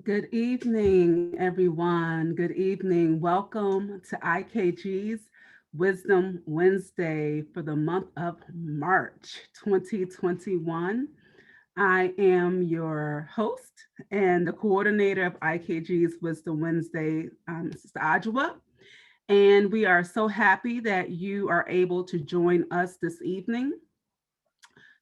Good evening, everyone. Good evening. Welcome to IKG's Wisdom Wednesday for the month of March 2021. I am your host and the coordinator of IKG's Wisdom Wednesday, Sister Ajwa. And we are so happy that you are able to join us this evening.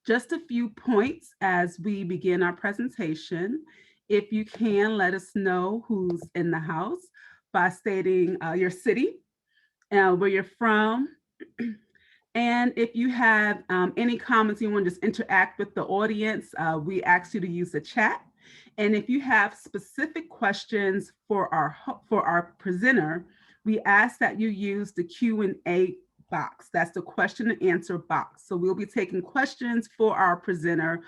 Just a few points as we begin our presentation. If you can, let us know who's in the house by stating your city, where you're from, and if you have any comments you want to just interact with the audience, we ask you to use the chat. And if you have specific questions for our presenter, we ask that you use the Q&A box. That's the question and answer box. So we'll be taking questions for our presenter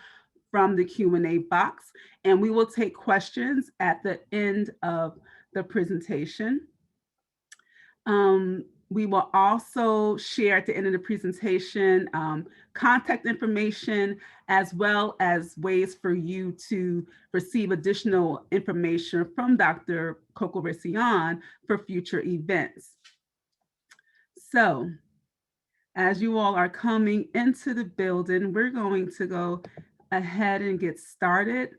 from the Q&A box, and we will take questions at the end of the presentation. We will also share at the end of the presentation contact information, as well as ways for you to receive additional information from Dr. Coco Rasayon for future events. So, as you all are coming into the building, we're going to go ahead and get started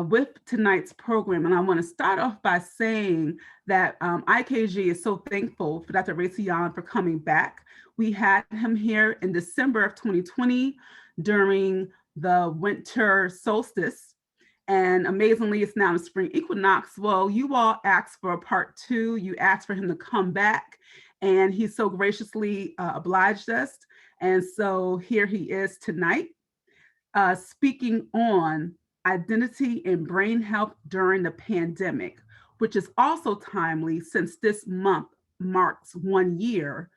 with tonight's program. And I want to start off by saying that IKG is so thankful for Dr. Rasayon for coming back. We had him here in December of 2020 during the winter solstice. And amazingly, it's now the spring equinox. Well, you all asked for a part two. You asked for him to come back, and he so graciously obliged us. And so here he is tonight, speaking on identity and brain health during the pandemic, which is also timely since this month marks 1 year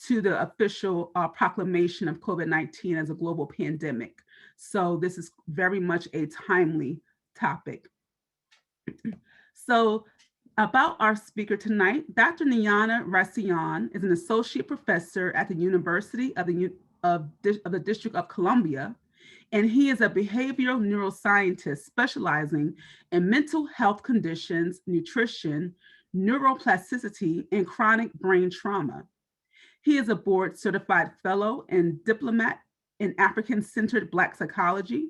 to the official proclamation of COVID-19 as a global pandemic. So this is very much a timely topic. So about our speaker tonight, Dr. Niyana Rasayon is an associate professor at the University of the District of Columbia, and he is a behavioral neuroscientist specializing in mental health conditions, nutrition, neuroplasticity, and chronic brain trauma. He is a board certified fellow and diplomat in African-centered Black psychology.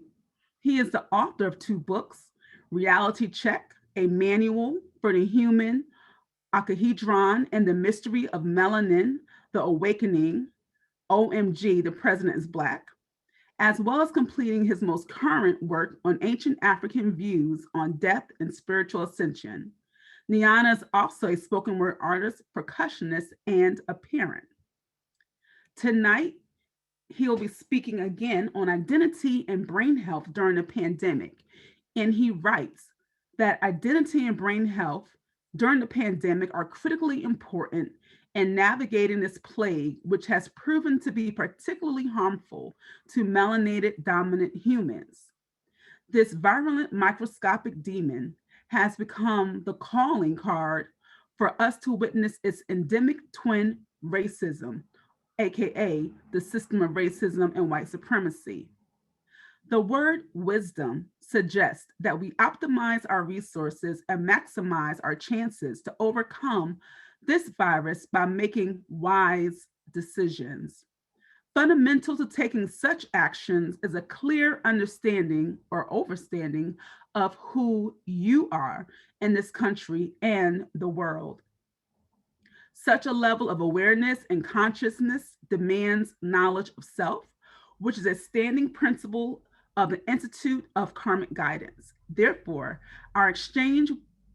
He is the author of 2 books, Reality Check, a manual for the human octahedron and the mystery of melanin, the awakening, OMG, the president is Black, as well as completing his most current work on ancient African views on death and spiritual ascension. Niyana is also a spoken word artist, percussionist, and a parent. Tonight, he'll be speaking again on identity and brain health during the pandemic. And he writes that identity and brain health during the pandemic are critically important in navigating this plague, which has proven to be particularly harmful to melanated dominant humans. This virulent microscopic demon has become the calling card for us to witness its endemic twin racism, AKA the system of racism and white supremacy. The word wisdom suggests that we optimize our resources and maximize our chances to overcome this virus by making wise decisions. Fundamental to taking such actions is a clear understanding or overstanding of who you are in this country and the world. Such a level of awareness and consciousness demands knowledge of self, which is a standing principle of the Institute of Karmic Guidance. Therefore,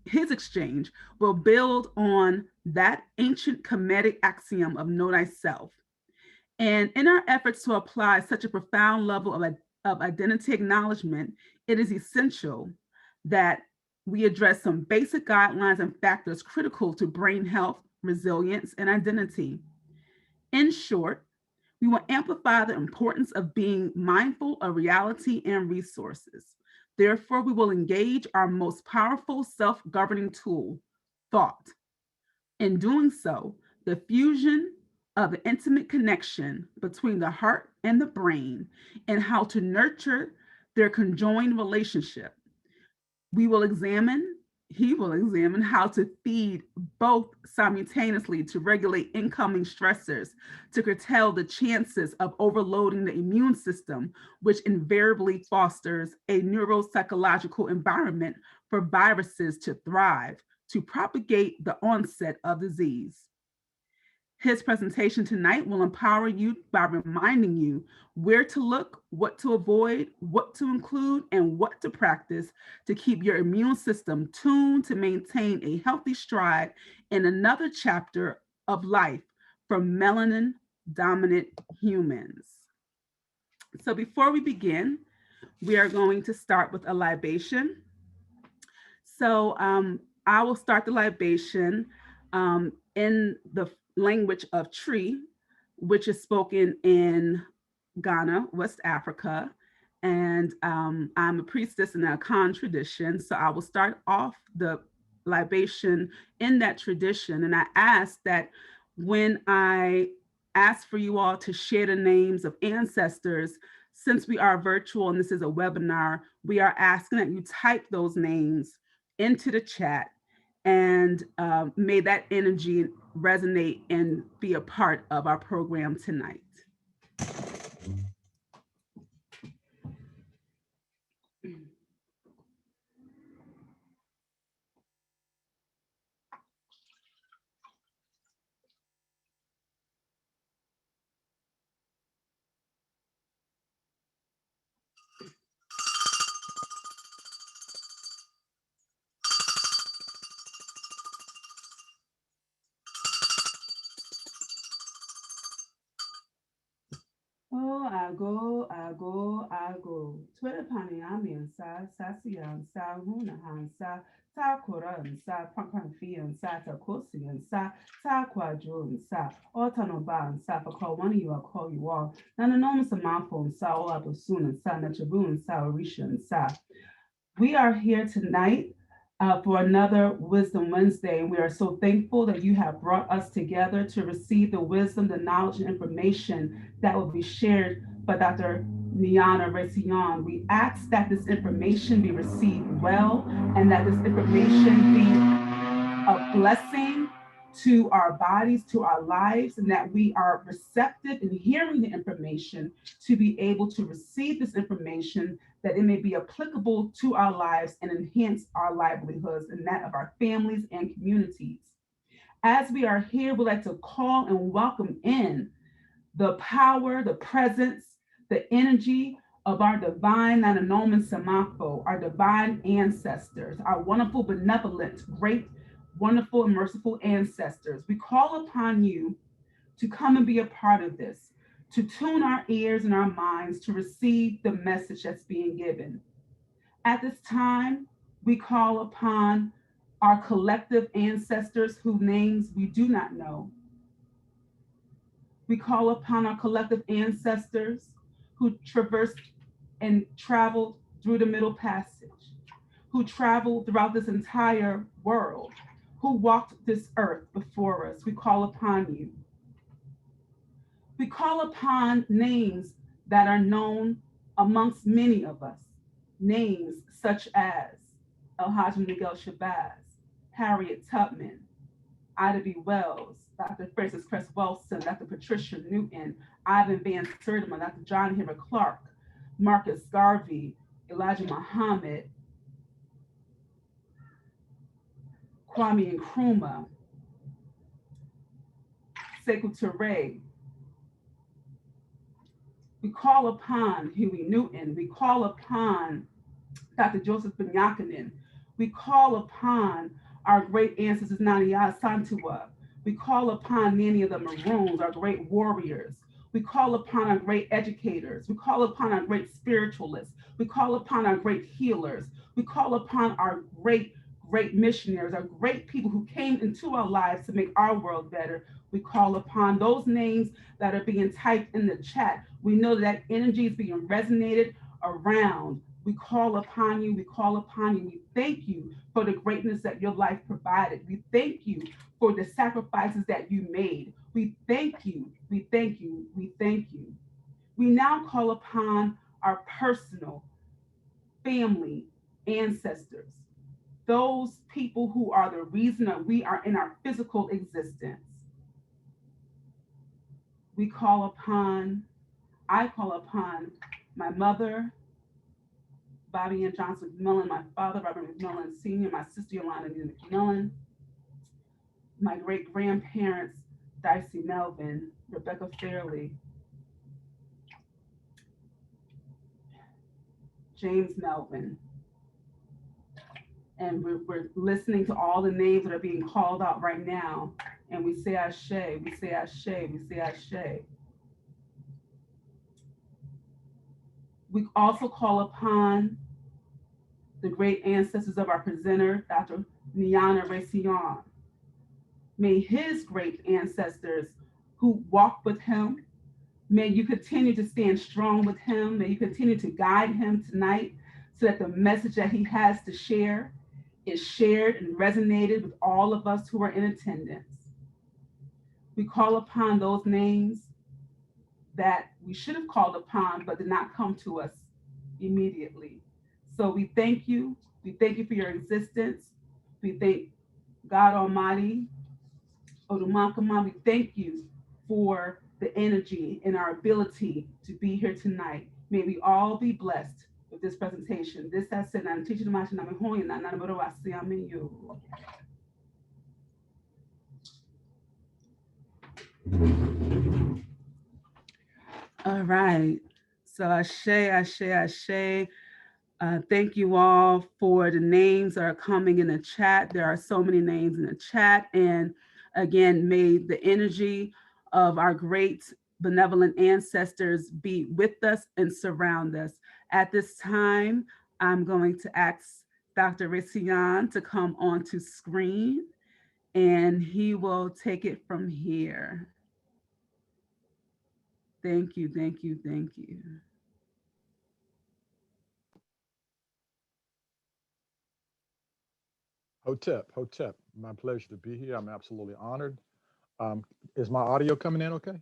his exchange will build on that ancient Kemetic axiom of know thyself. And in our efforts to apply such a profound level of identity acknowledgement, it is essential that we address some basic guidelines and factors critical to brain health, resilience, and identity. In short, we will amplify the importance of being mindful of reality and resources. Therefore, we will engage our most powerful self-governing tool, thought. In doing so, the fusion of the intimate connection between the heart and the brain and how to nurture their conjoined relationship We will examine, he will examine how to feed both simultaneously to regulate incoming stressors, to curtail the chances of overloading the immune system, which invariably fosters a neuropsychological environment for viruses to thrive, to propagate the onset of disease. His presentation tonight will empower you by reminding you where to look, what to avoid, what to include, and what to practice to keep your immune system tuned to maintain a healthy stride in another chapter of life for melanin dominant humans. So before we begin, we are going to start with a libation. So I will start the libation in the language of Tree, which is spoken in Ghana, West Africa. And I'm a priestess in the Akan tradition. So I will start off the libation in that tradition. And I ask that when I ask for you all to share the names of ancestors, since we are virtual and this is a webinar, we are asking that you type those names into the chat, and may that energy resonate and be a part of our program tonight. Oh, I go. Twitter pani amian sa, sasian sa, hunahan sa, ta koran sa, pankanfian sa, ta kosian sa, ta quadron sa, autonoban sa, for call one of you, I'll call you all. Nan enormous amount sa, all abusun and sa, nachaboon sa, orishan sa. We are here tonight for another Wisdom Wednesday. We are so thankful that you have brought us together to receive the wisdom, the knowledge, and information that will be shared by Dr. Niyana Rasayon. We ask that this information be received well and that this information be a blessing to our bodies, to our lives, and that we are receptive in hearing the information to be able to receive this information, that it may be applicable to our lives and enhance our livelihoods and that of our families and communities. As we are here, we'd like to call and welcome in the power, the presence, the energy of our divine Nananoman Samapho, our divine ancestors, our wonderful, benevolent, great, wonderful, and merciful ancestors. We call upon you to come and be a part of this, to tune our ears and our minds to receive the message that's being given. At this time, we call upon our collective ancestors whose names we do not know. We call upon our collective ancestors who traversed and traveled through the Middle Passage, who traveled throughout this entire world, who walked this earth before us. We call upon you. We call upon names that are known amongst many of us, names such as Alhaji Miguel Shabazz, Harriet Tubman, Ida B. Wells, Dr. Francis Cress Welsing, Dr. Patricia Newton, Ivan Van Sertima, Dr. John Henry Clark, Marcus Garvey, Elijah Muhammad, Kwame Nkrumah, Sekou Touré. We call upon Huey Newton. We call upon Dr. Joseph Benyakinen. We call upon our great ancestors, Naniya Santua. We call upon many of the Maroons, our great warriors. We call upon our great educators. We call upon our great spiritualists. We call upon our great healers. We call upon our great missionaries, our great people who came into our lives to make our world better. We call upon those names that are being typed in the chat. We know that energy is being resonated around. We call upon you. We call upon you. We thank you for the greatness that your life provided. We thank you for the sacrifices that you made. We thank you. We thank you. We thank you. We now call upon our personal family ancestors. those people who are the reason that we are in our physical existence. I call upon my mother, Bobby Ann Johnson McMillan, my father, Robert McMillan Sr., my sister, Yolanda McMillan, my great grandparents, Dicey Melvin, Rebecca Fairley, James Melvin. And we're listening to all the names that are being called out right now. And we say Ashe, we say Ashe, we say Ashe. We also call upon the great ancestors of our presenter, Dr. Niyana Rasayon. May his great ancestors who walked with him, may you continue to stand strong with him. May you continue to guide him tonight so that the message that he has to share is shared and resonated with all of us who are in attendance. We call upon those names that we should have called upon but did not come to us immediately. So we thank you. We thank you for your existence. We thank God Almighty, Odumakama. We thank you for the energy and our ability to be here tonight. May we all be blessed with this presentation. This has said, I'm teaching the All right. So Ashe, Ashe, Ashe. Thank you all for the names that are coming in the chat. There are so many names in the chat. And again, may the energy of our great benevolent ancestors be with us and surround us. At this time, I'm going to ask Dr. Rasayon to come onto screen, and he will take it from here. Thank you, thank you, thank you. Hotep, my pleasure to be here. I'm absolutely honored. Is my audio coming in okay?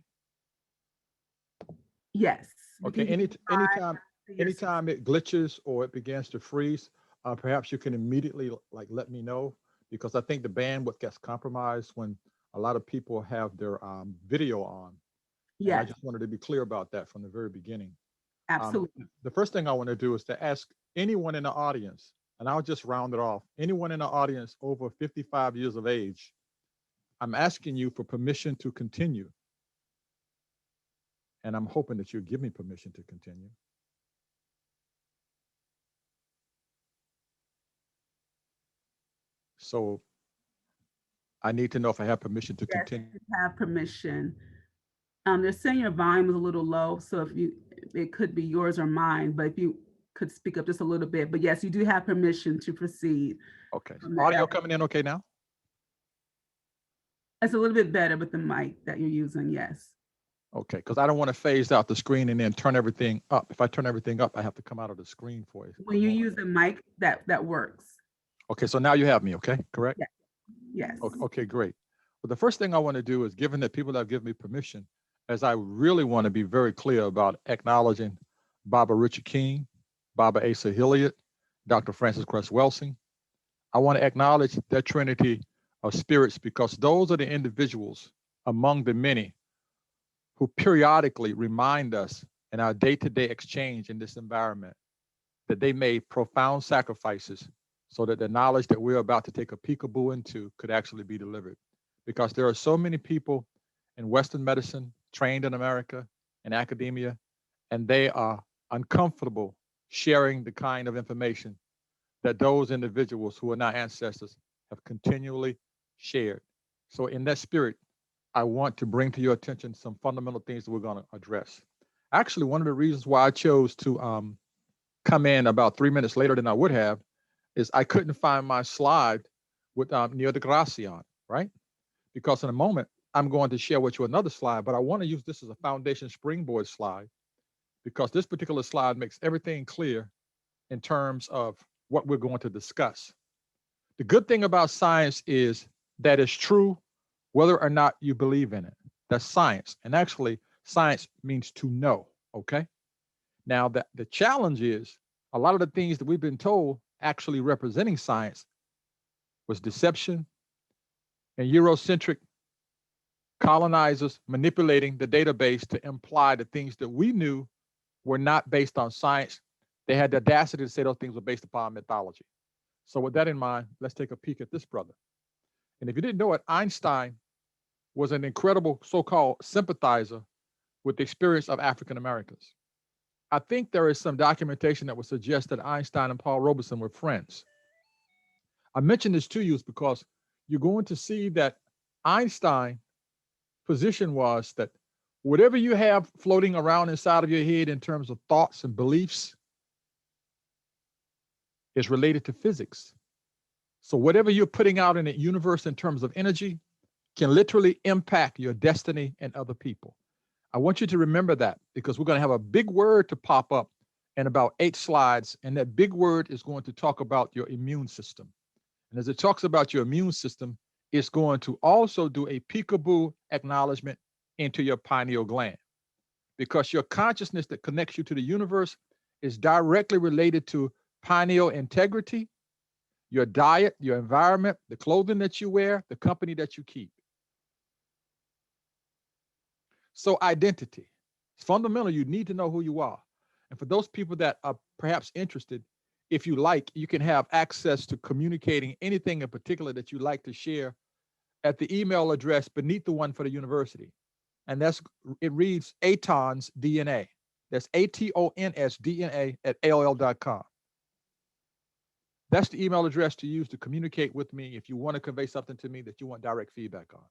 Yes. Okay, anytime it glitches or it begins to freeze, perhaps you can immediately let me know, because I think the bandwidth gets compromised when a lot of people have their video on. Yes. And I just wanted to be clear about that from the very beginning. Absolutely. The first thing I want to do is to ask anyone in the audience, and I'll just round it off, anyone in the audience over 55 years of age, I'm asking you for permission to continue. And I'm hoping that you'll give me permission to continue. So I need to know if I have permission to continue. You have permission. They're saying your volume is a little low, so it could be yours or mine, but if you could speak up just a little bit. But yes, you do have permission to proceed. Okay. Audio coming in okay now? It's a little bit better with the mic that you're using, yes. Okay, because I don't want to phase out the screen and then turn everything up. If I turn everything up, I have to come out of the screen for it. When you use the mic, that works. Okay, so now you have me, okay? Correct? Yes. Okay, great. Well, the first thing I want to do is, given that people have given me permission, as I really want to be very clear about acknowledging Baba Richard King, Baba Asa Hilliard, Dr. Francis Cress Welsing, I want to acknowledge that trinity of spirits, because those are the individuals among the many who periodically remind us in our day-to-day exchange in this environment that they made profound sacrifices so that the knowledge that we're about to take a peekaboo into could actually be delivered. Because there are so many people in Western medicine, trained in America, in academia, and they are uncomfortable sharing the kind of information that those individuals who are not ancestors have continually shared. So in that spirit, I want to bring to your attention some fundamental things that we're going to address. Actually, one of the reasons why I chose to come in about 3 minutes later than I would have is I couldn't find my slide with Niyana Rasayon, right? Because in a moment, I'm going to share with you another slide, but I want to use this as a foundation springboard slide, because this particular slide makes everything clear in terms of what we're going to discuss. The good thing about science is that it's true whether or not you believe in it. That's science. And actually, science means to know, okay? Now, the challenge is a lot of the things that we've been told actually representing science was deception and Eurocentric colonizers manipulating the database to imply the things that we knew were not based on science. They had the audacity to say those things were based upon mythology. So with that in mind, let's take a peek at this brother. And if you didn't know it, Einstein was an incredible so-called sympathizer with the experience of African Americans. I think there is some documentation that would suggest that Einstein and Paul Robeson were friends. I mention this to you because you're going to see that Einstein's position was that whatever you have floating around inside of your head in terms of thoughts and beliefs is related to physics. So whatever you're putting out in the universe in terms of energy can literally impact your destiny and other people. I want you to remember that because we're going to have a big word to pop up in about 8 slides. And that big word is going to talk about your immune system. And as it talks about your immune system, it's going to also do a peekaboo acknowledgement into your pineal gland because your consciousness that connects you to the universe is directly related to pineal integrity, your diet, your environment, the clothing that you wear, the company that you keep. So identity, it's fundamental. You need to know who you are. And for those people that are perhaps interested, if you like, you can have access to communicating anything in particular that you like to share at the email address beneath the one for the university. And it reads Atons DNA. That's ATONS DNA at AOL.com. That's the email address to use to communicate with me if you want to convey something to me that you want direct feedback on.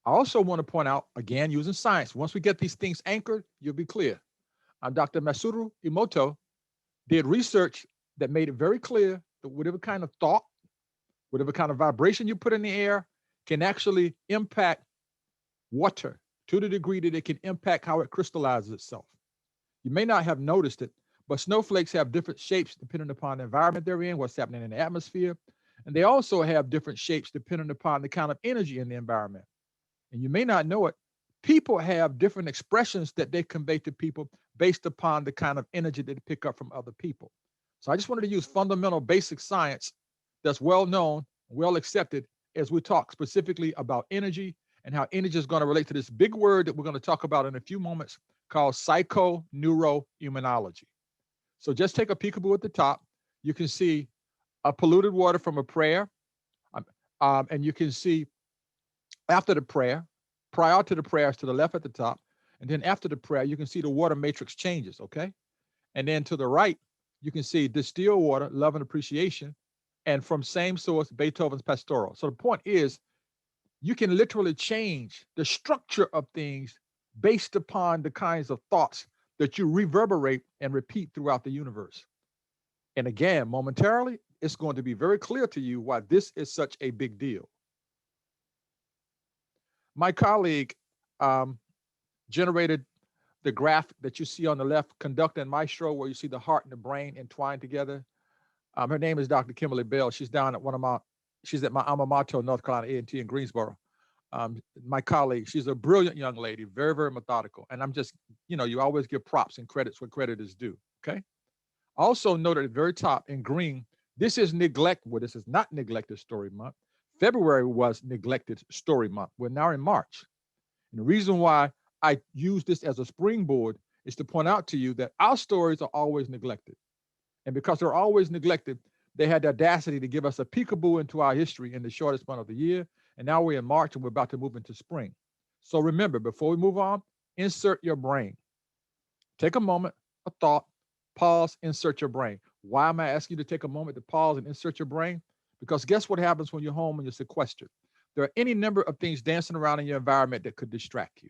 I also want to point out, again, using science, once we get these things anchored, you'll be clear. Dr. Masaru Emoto did research that made it very clear that whatever kind of thought, whatever kind of vibration you put in the air can actually impact water to the degree that it can impact how it crystallizes itself. You may not have noticed it, but snowflakes have different shapes depending upon the environment they're in, what's happening in the atmosphere. And they also have different shapes depending upon the kind of energy in the environment. And you may not know it, people have different expressions that they convey to people based upon the kind of energy that they pick up from other people. So I just wanted to use fundamental basic science that's well known, well accepted as we talk specifically about energy and how energy is going to relate to this big word that we're going to talk about in a few moments called psychoneuroimmunology. So just take a peekaboo at the top. You can see a polluted water from a prayer. And you can see after the prayer, prior to the prayers to the left at the top, and then after the prayer, you can see the water matrix changes, okay? And then to the right, you can see distilled water, love and appreciation, and from same source, Beethoven's Pastoral. So the point is, you can literally change the structure of things based upon the kinds of thoughts that you reverberate and repeat throughout the universe. And again, momentarily, it's going to be very clear to you why this is such a big deal. My colleague generated the graph that you see on the left, Conduct and Maestro, where you see the heart and the brain entwined together. Her name is Dr. Kimberly Bell. She's down at she's at my alma mater, North Carolina A&T in Greensboro. My colleague, she's a brilliant young lady, very, very methodical. And I'm just, you always give props and credits where credit is due, okay? Also noted at the very top in green, this is this is not Neglected Story Month. February was Neglected Story Month. We're now in March. And the reason why I use this as a springboard is to point out to you that our stories are always neglected. And because they're always neglected, they had the audacity to give us a peekaboo into our history in the shortest month of the year. And now we're in March and we're about to move into spring. So remember, before we move on, insert your brain. Take a moment, a thought, pause, insert your brain. Why am I asking you to take a moment to pause and insert your brain? Because guess what happens when you're home and you're sequestered? There are any number of things dancing around in your environment that could distract you.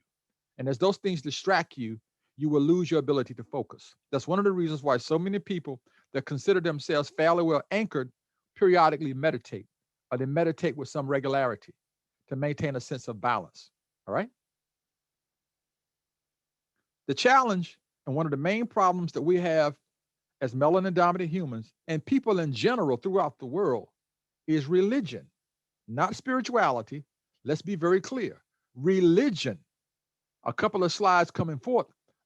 And as those things distract you, you will lose your ability to focus. That's one of the reasons why so many people that consider themselves fairly well anchored periodically meditate, or they meditate with some regularity to maintain a sense of balance. All right? The challenge and one of the main problems that we have as melanin-dominant humans and people in general throughout the world is religion, not spirituality. Let's be very clear. Religion. A couple of slides coming forth,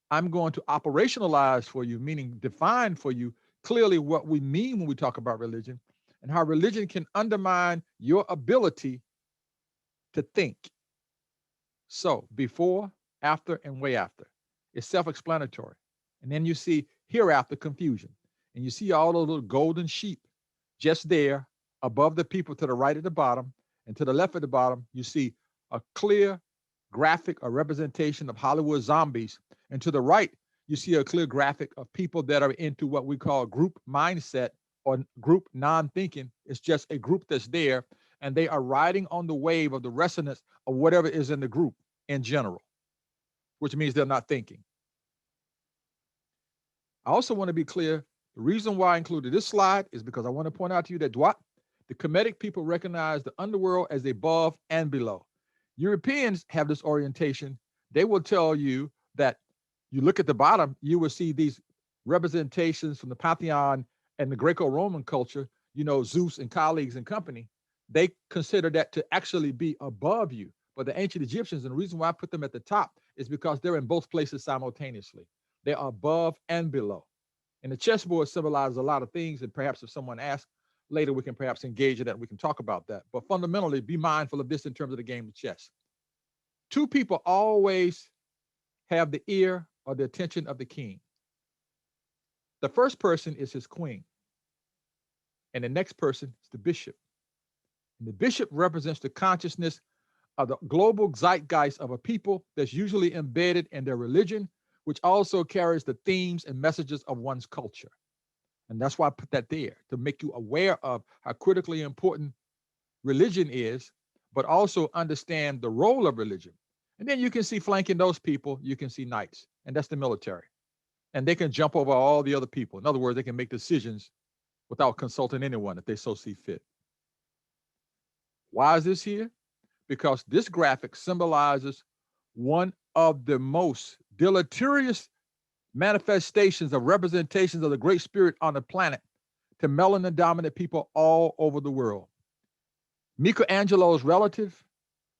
I'm going to operationalize for you, meaning define for you clearly what we mean when we talk about religion and how religion can undermine your ability to think. So before, after, and way after. It's self-explanatory. And then you see hereafter confusion. And you see all those little golden sheep just there above the people to the right at the bottom. And to the left at the bottom, you see a clear graphic or representation of Hollywood zombies. And to the right, you see a clear graphic of people that are into what we call group mindset or group non-thinking. It's just a group that's there, and they are riding on the wave of the resonance of whatever is in the group in general, which means they're not thinking. I also want to be clear, the reason why I included this slide is because I want to point out to you that the Kemetic people recognize the underworld as above and below. Europeans have this orientation. They will tell you that you look at the bottom, you will see these representations from the Pantheon and the Greco-Roman culture, Zeus and colleagues and company. They consider that to actually be above you. But the ancient Egyptians, and the reason why I put them at the top is because they're in both places simultaneously. They are above and below. And the chessboard symbolizes a lot of things. And perhaps if someone asks later, we can perhaps engage in that. We can talk about that. But fundamentally, be mindful of this in terms of the game of chess. Two people always have the ear or the attention of the king. The first person is his queen. And the next person is the bishop. And the bishop represents the consciousness of the global zeitgeist of a people that's usually embedded in their religion, which also carries the themes and messages of one's culture. And that's why I put that there, to make you aware of how critically important religion is, but also understand the role of religion. And then you can see flanking those people, you can see knights, and that's the military. And they can jump over all the other people. In other words, they can make decisions without consulting anyone if they so see fit. Why is this here? Because this graphic symbolizes one of the most deleterious manifestations of representations of the Great Spirit on the planet to melanin dominant people all over the world. Michelangelo's relative,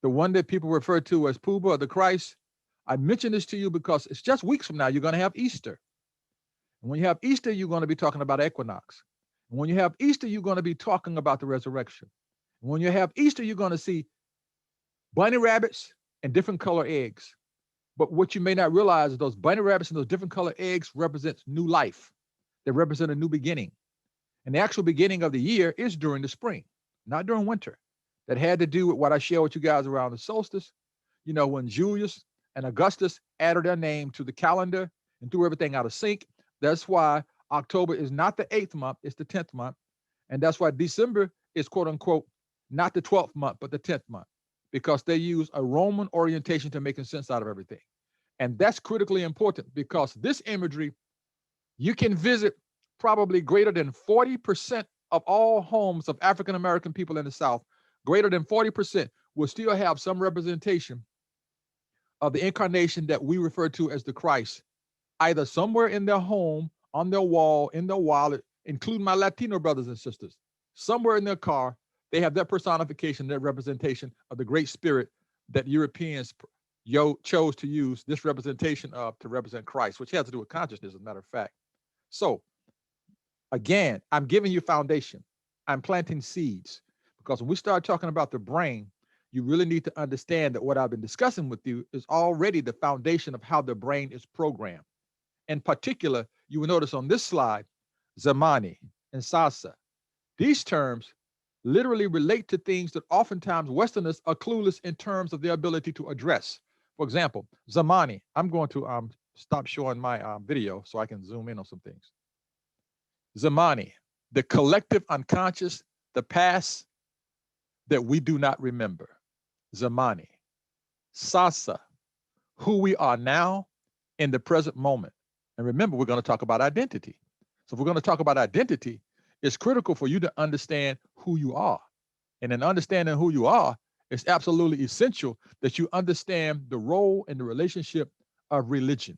the one that people refer to as Puba or the Christ, I mention this to you because it's just weeks from now, you're going to have Easter. And when you have Easter, you're going to be talking about equinox. And when you have Easter, you're going to be talking about the resurrection. And when you have Easter, you're going to see bunny rabbits and different color eggs. But what you may not realize is those bunny rabbits and those different color eggs represent new life. They represent a new beginning. And the actual beginning of the year is during the spring, not during winter. That had to do with what I share with you guys around the solstice. When Julius and Augustus added their name to the calendar and threw everything out of sync. That's why October is not the 8th month, it's the 10th month. And that's why December is quote unquote, not the 12th month, but the 10th month, because they use a Roman orientation to making sense out of everything. And that's critically important because this imagery, you can visit probably greater than 40% of all homes of African-American people in the South, greater than 40% will still have some representation of the incarnation that we refer to as the Christ, either somewhere in their home, on their wall, in their wallet, including my Latino brothers and sisters, somewhere in their car, they have that personification, that representation of the Great Spirit that Europeans chose to use this representation of to represent Christ, which has to do with consciousness, as a matter of fact. So again, I'm giving you foundation. I'm planting seeds because when we start talking about the brain, you really need to understand that what I've been discussing with you is already the foundation of how the brain is programmed. In particular, you will notice on this slide, Zamani and Sasa. These terms literally relate to things that oftentimes Westerners are clueless in terms of their ability to address. For example, Zamani. I'm going to stop showing my video so I can zoom in on some things. Zamani, the collective unconscious, the past that we do not remember. Zamani. Sasa, who we are now in the present moment. And remember, we're going to talk about identity. So if we're going to talk about identity, it's critical for you to understand who you are. And in understanding who you are, it's absolutely essential that you understand the role and the relationship of religion.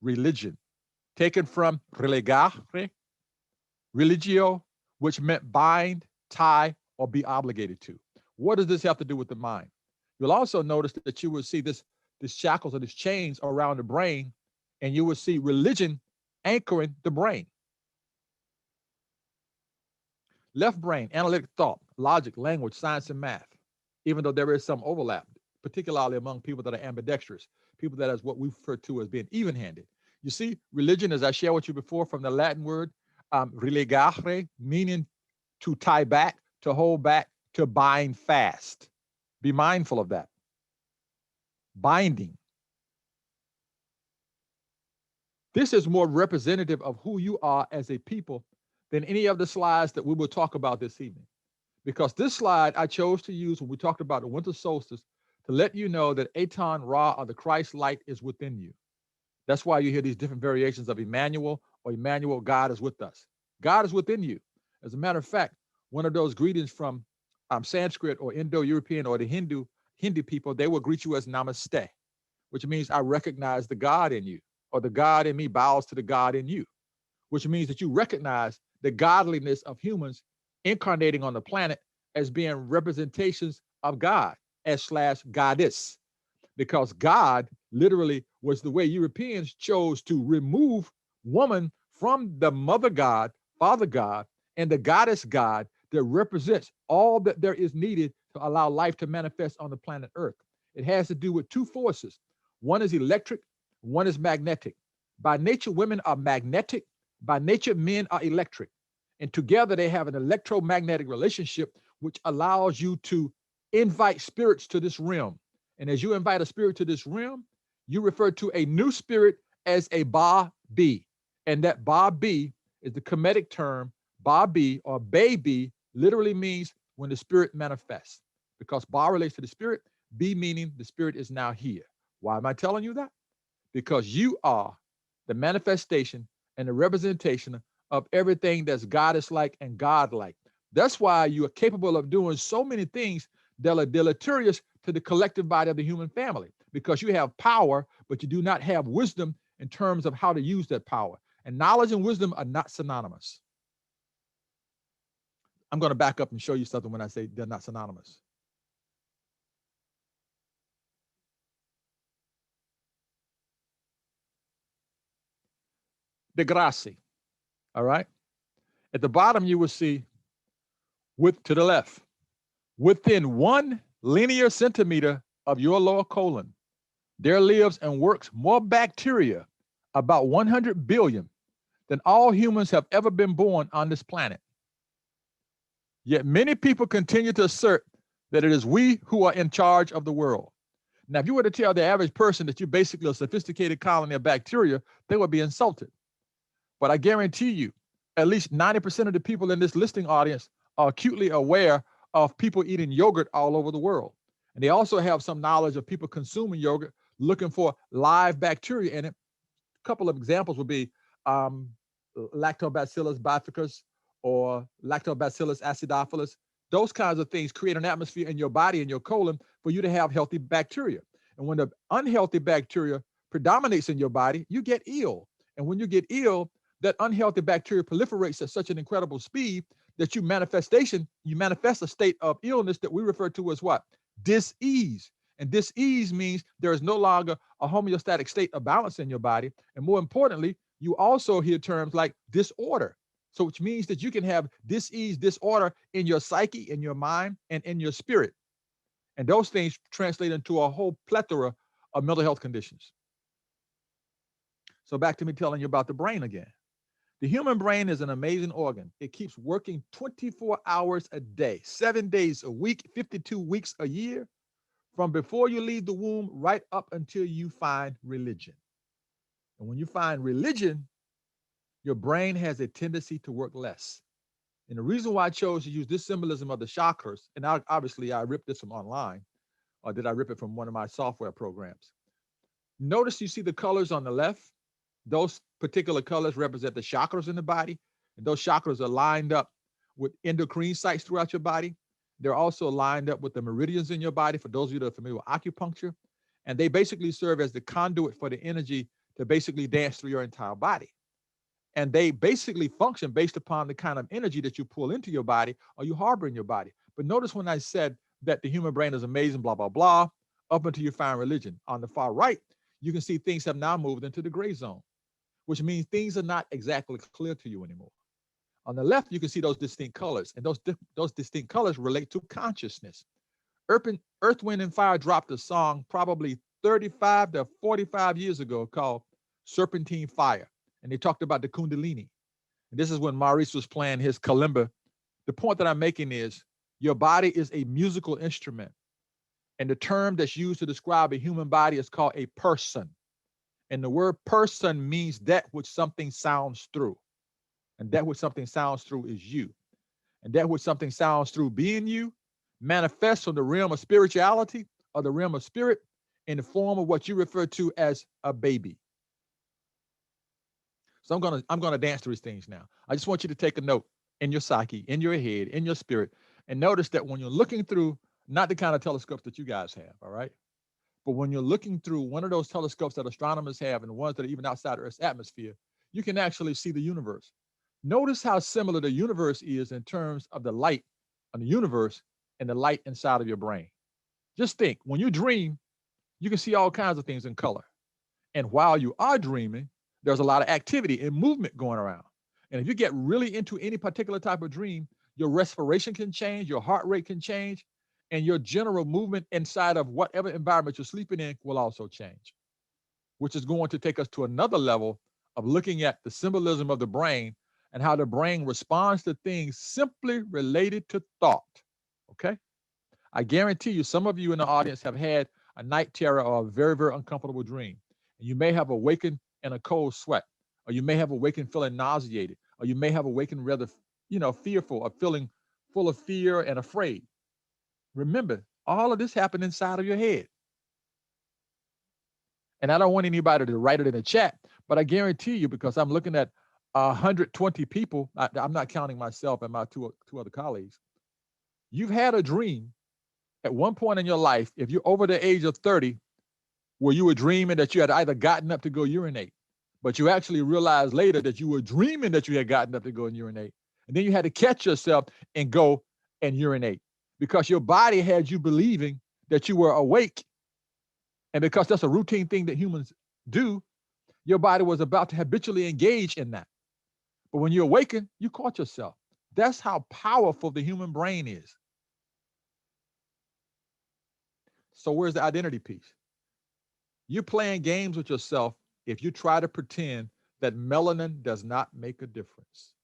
Religion, taken from relegare, religio, which meant bind, tie, or be obligated to. What does this have to do with the mind? You'll also notice that you will see this shackles or these chains around the brain, and you will see religion anchoring the brain. Left brain, analytic thought, logic, language, science, and math, even though there is some overlap, particularly among people that are ambidextrous, people that is what we refer to as being even-handed. You see, religion, as I shared with you before, from the Latin word religare, meaning to tie back, to hold back, to bind fast. Be mindful of that. Binding. This is more representative of who you are as a people than any of the slides that we will talk about this evening. Because this slide I chose to use when we talked about the winter solstice to let you know that Aton Ra, or the Christ light, is within you. That's why you hear these different variations of Emmanuel, or Emmanuel, God is with us. God is within you. As a matter of fact, one of those greetings from Sanskrit or Indo-European or the Hindu people, they will greet you as Namaste, which means I recognize the God in you, or the God in me bows to the God in you, which means that you recognize the godliness of humans incarnating on the planet as being representations of God / goddess, because God literally was the way Europeans chose to remove woman from the mother God, father God, and the goddess God that represents all that there is needed to allow life to manifest on the planet Earth. It has to do with two forces. One is electric, one is magnetic. By nature, women are magnetic. By nature, men are electric. And together they have an electromagnetic relationship, which allows you to invite spirits to this realm. And as you invite a spirit to this realm, you refer to a new spirit as a Ba-B. And that Ba-B is the Kemetic term. Ba-B, or baby, literally means when the spirit manifests. Because Ba relates to the spirit, B meaning the spirit is now here. Why am I telling you that? Because you are the manifestation and the representation of everything that's goddess-like and God-like. That's why you are capable of doing so many things that are deleterious to the collective body of the human family, because you have power, but you do not have wisdom in terms of how to use that power. And knowledge and wisdom are not synonymous. I'm going to back up and show you something when I say they're not synonymous. Degrassi. All right. At the bottom, you will see to the left, within 1 linear centimeter of your lower colon, there lives and works more bacteria, about 100 billion, than all humans have ever been born on this planet. Yet many people continue to assert that it is we who are in charge of the world. Now, if you were to tell the average person that you're basically a sophisticated colony of bacteria, they would be insulted. But I guarantee you, at least 90% of the people in this listening audience are acutely aware of people eating yogurt all over the world. And they also have some knowledge of people consuming yogurt, looking for live bacteria in it. A couple of examples would be Lactobacillus bifidus or Lactobacillus acidophilus. Those kinds of things create an atmosphere in your body, in your colon, for you to have healthy bacteria. And when the unhealthy bacteria predominates in your body, you get ill. And when you get ill, that unhealthy bacteria proliferates at such an incredible speed that you manifest a state of illness that we refer to as what? Dis-ease. And dis-ease means there is no longer a homeostatic state of balance in your body. And more importantly, you also hear terms like disorder. So which means that you can have dis-ease, disorder in your psyche, in your mind, and in your spirit. And those things translate into a whole plethora of mental health conditions. So back to me telling you about the brain again. The human brain is an amazing organ. It keeps working 24 hours a day, 7 days a week, 52 weeks a year, from before you leave the womb right up until you find religion. And when you find religion, your brain has a tendency to work less. And the reason why I chose to use this symbolism of the chakras, and obviously I ripped this from online, or did I rip it from one of my software programs? Notice you see the colors on the left. Those particular colors represent the chakras in the body, and those chakras are lined up with endocrine sites throughout your body. They're also lined up with the meridians in your body, for those of you that are familiar with acupuncture, and they basically serve as the conduit for the energy to basically dance through your entire body. And they basically function based upon the kind of energy that you pull into your body or you harbor in your body. But notice when I said that the human brain is amazing, blah, blah, blah, up until you find religion. On the far right, you can see things have now moved into the gray zone, which means things are not exactly clear to you anymore. On the left, you can see those distinct colors, and those distinct colors relate to consciousness. Earth, Wind, and Fire dropped a song probably 35 to 45 years ago called Serpentine Fire, and they talked about the Kundalini. And this is when Maurice was playing his kalimba. The point that I'm making is your body is a musical instrument, and the term that's used to describe a human body is called a person. And the word person means that which something sounds through. And that which something sounds through is you. And that which something sounds through being you manifests from the realm of spirituality or the realm of spirit in the form of what you refer to as a baby. So I'm gonna dance through these things now. I just want you to take a note in your psyche, in your head, in your spirit, and notice that when you're looking through, not the kind of telescopes that you guys have, all right? But when you're looking through one of those telescopes that astronomers have and the ones that are even outside Earth's atmosphere, you can actually see the universe. Notice how similar the universe is in terms of the light on the universe and the light inside of your brain. Just think, when you dream, you can see all kinds of things in color. And while you are dreaming, there's a lot of activity and movement going around. And if you get really into any particular type of dream, your respiration can change, your heart rate can change, and your general movement inside of whatever environment you're sleeping in will also change, which is going to take us to another level of looking at the symbolism of the brain and how the brain responds to things simply related to thought. Okay? I guarantee you, some of you in the audience have had a night terror or a very, very uncomfortable dream. And you may have awakened in a cold sweat, or you may have awakened feeling nauseated, or you may have awakened rather, fearful or feeling full of fear and afraid. Remember, all of this happened inside of your head. And I don't want anybody to write it in the chat, but I guarantee you, because I'm looking at 120 people, I'm not counting myself and my two other colleagues. You've had a dream at one point in your life, if you're over the age of 30, where you were dreaming that you had either gotten up to go urinate, but you actually realized later that you were dreaming that you had gotten up to go and urinate. And then you had to catch yourself and go and urinate because your body had you believing that you were awake. And because that's a routine thing that humans do, your body was about to habitually engage in that. But when you awaken, you caught yourself. That's how powerful the human brain is. So where's the identity piece? You're playing games with yourself if you try to pretend that melanin does not make a difference.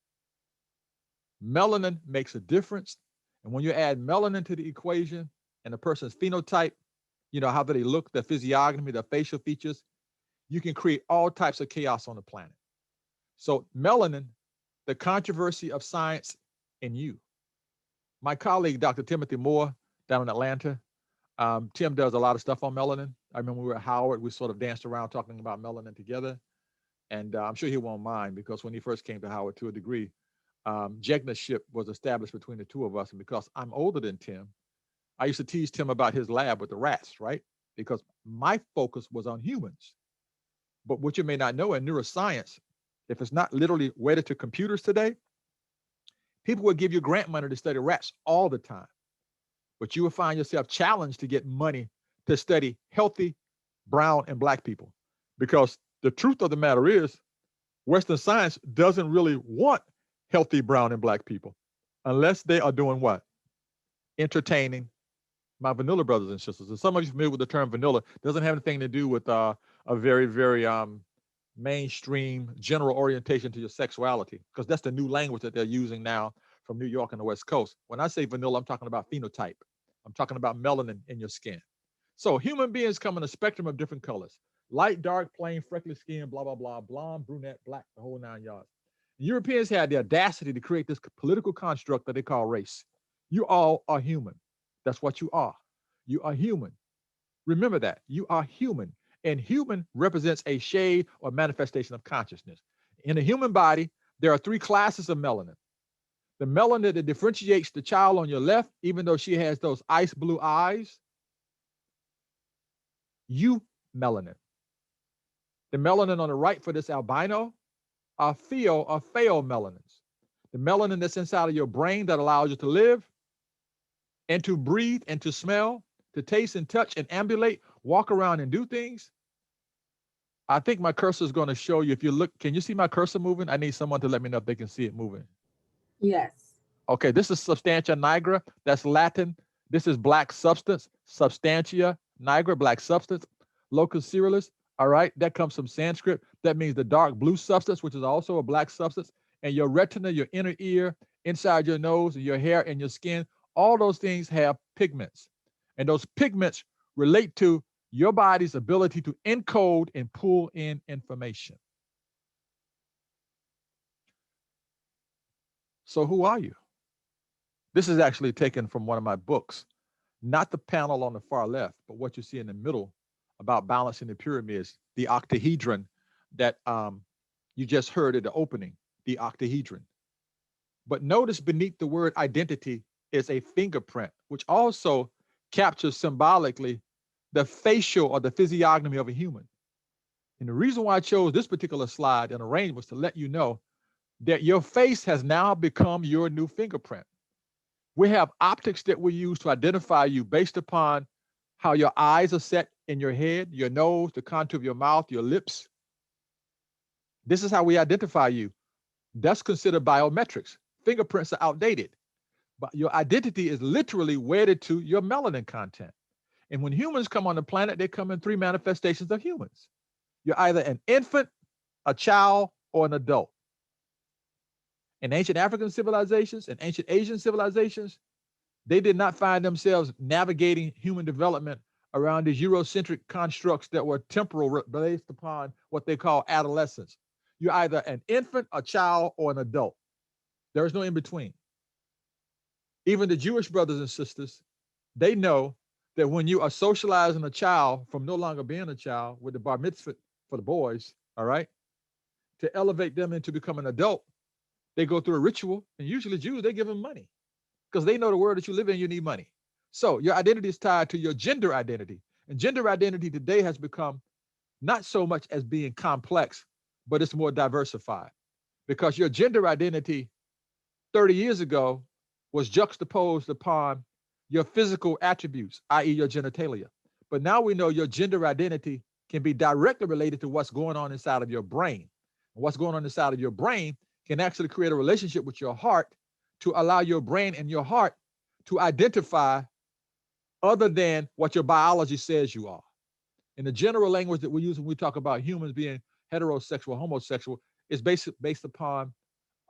Melanin makes a difference. And when you add melanin to the equation and a person's phenotype, how do they look, their physiognomy, their facial features, you can create all types of chaos on the planet. So melanin, the controversy of science in you. My colleague, Dr. Timothy Moore, down in Atlanta, Tim does a lot of stuff on melanin. I remember we were at Howard, we sort of danced around talking about melanin together. And I'm sure he won't mind because when he first came to Howard, to a degree, Jegnaship was established between the two of us. And because I'm older than Tim, I used to tease Tim about his lab with the rats, right? Because my focus was on humans. But what you may not know in neuroscience, if it's not literally wedded to computers today, people will give you grant money to study rats all the time. But you will find yourself challenged to get money to study healthy brown and black people. Because the truth of the matter is, Western science doesn't really want healthy brown and black people unless they are doing what? Entertaining my vanilla brothers and sisters. And some of you familiar with the term vanilla, doesn't have anything to do with a very, very mainstream general orientation to your sexuality, because that's the new language that they're using now from New York and the West Coast. When I say vanilla, I'm talking about phenotype. I'm talking about melanin in your skin. So human beings come in a spectrum of different colors: light, dark, plain, freckly skin, blah, blah, blah, blonde, brunette, black, the whole 9 yards. The Europeans had the audacity to create this political construct that they call race. You all are human. That's what you are. You are human. Remember that. You are human. And human represents a shade or manifestation of consciousness. In the human body, there are 3 classes of melanin. The melanin that differentiates the child on your left, even though she has those ice blue eyes, hue-melanin. The melanin on the right for this albino are pheomelanins. The melanin that's inside of your brain that allows you to live and to breathe and to smell, to taste and touch and ambulate, walk around and do things. I think my cursor is going to show you. If you look, can you see my cursor moving? I need someone to let me know if they can see it moving. Yes. Okay, this is substantia nigra. That's Latin. This is black substance. Substantia nigra, black substance. Locus ceruleus. All right, that comes from Sanskrit. That means the dark blue substance, which is also a black substance. And your retina, your inner ear, inside your nose, and your hair and your skin, all those things have pigments. And those pigments relate to your body's ability to encode and pull in information. So who are you? This is actually taken from one of my books, not the panel on the far left, but what you see in the middle about balancing the pyramids, the octahedron that you just heard at the opening, the octahedron. But notice beneath the word identity is a fingerprint, which also captures symbolically the facial or the physiognomy of a human. And the reason why I chose this particular slide and arrangement was to let you know that your face has now become your new fingerprint. We have optics that we use to identify you based upon how your eyes are set in your head, your nose, the contour of your mouth, your lips. This is how we identify you. That's considered biometrics. Fingerprints are outdated, but your identity is literally wedded to your melanin content. And when humans come on the planet, they come in three manifestations of humans. You're either an infant, a child, or an adult. In ancient African civilizations and ancient Asian civilizations, they did not find themselves navigating human development around these Eurocentric constructs that were temporal based upon what they call adolescence. You're either an infant, a child, or an adult. There is no in between. Even the Jewish brothers and sisters, they know that when you are socializing a child from no longer being a child with the bar mitzvah for the boys, all right, to elevate them into becoming an adult, they go through a ritual, and usually Jews, they give them money because they know the world that you live in, you need money. So your identity is tied to your gender identity. And gender identity today has become not so much as being complex, but it's more diversified because your gender identity 30 years ago was juxtaposed upon your physical attributes, i.e. your genitalia. But now we know your gender identity can be directly related to what's going on inside of your brain. And what's going on inside of your brain can actually create a relationship with your heart to allow your brain and your heart to identify other than what your biology says you are. In the general language that we use when we talk about humans being heterosexual, homosexual, is based upon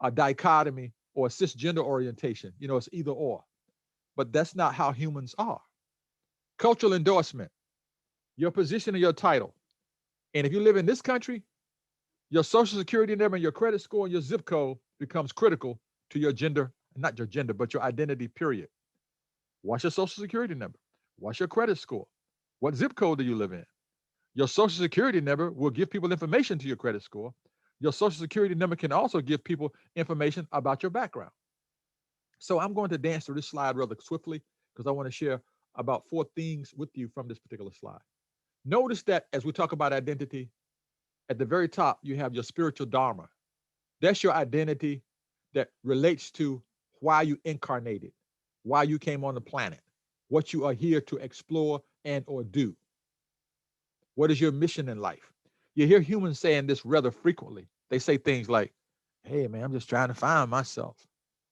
a dichotomy or a cisgender orientation. You know, it's either or. But that's not how humans are. Cultural endorsement, your position and your title. And if you live in this country, your social security number and your credit score and your zip code becomes critical to your gender, not your gender, but your identity, period. What's your social security number? What's your credit score? What zip code do you live in? Your social security number will give people information to your credit score. Your social security number can also give people information about your background. So I'm going to dance through this slide rather swiftly because I want to share about 4 things with you from this particular slide. Notice that as we talk about identity, at the very top, you have your spiritual dharma. That's your identity that relates to why you incarnated, why you came on the planet, what you are here to explore and or do. What is your mission in life? You hear humans saying this rather frequently. They say things like, hey, man, I'm just trying to find myself.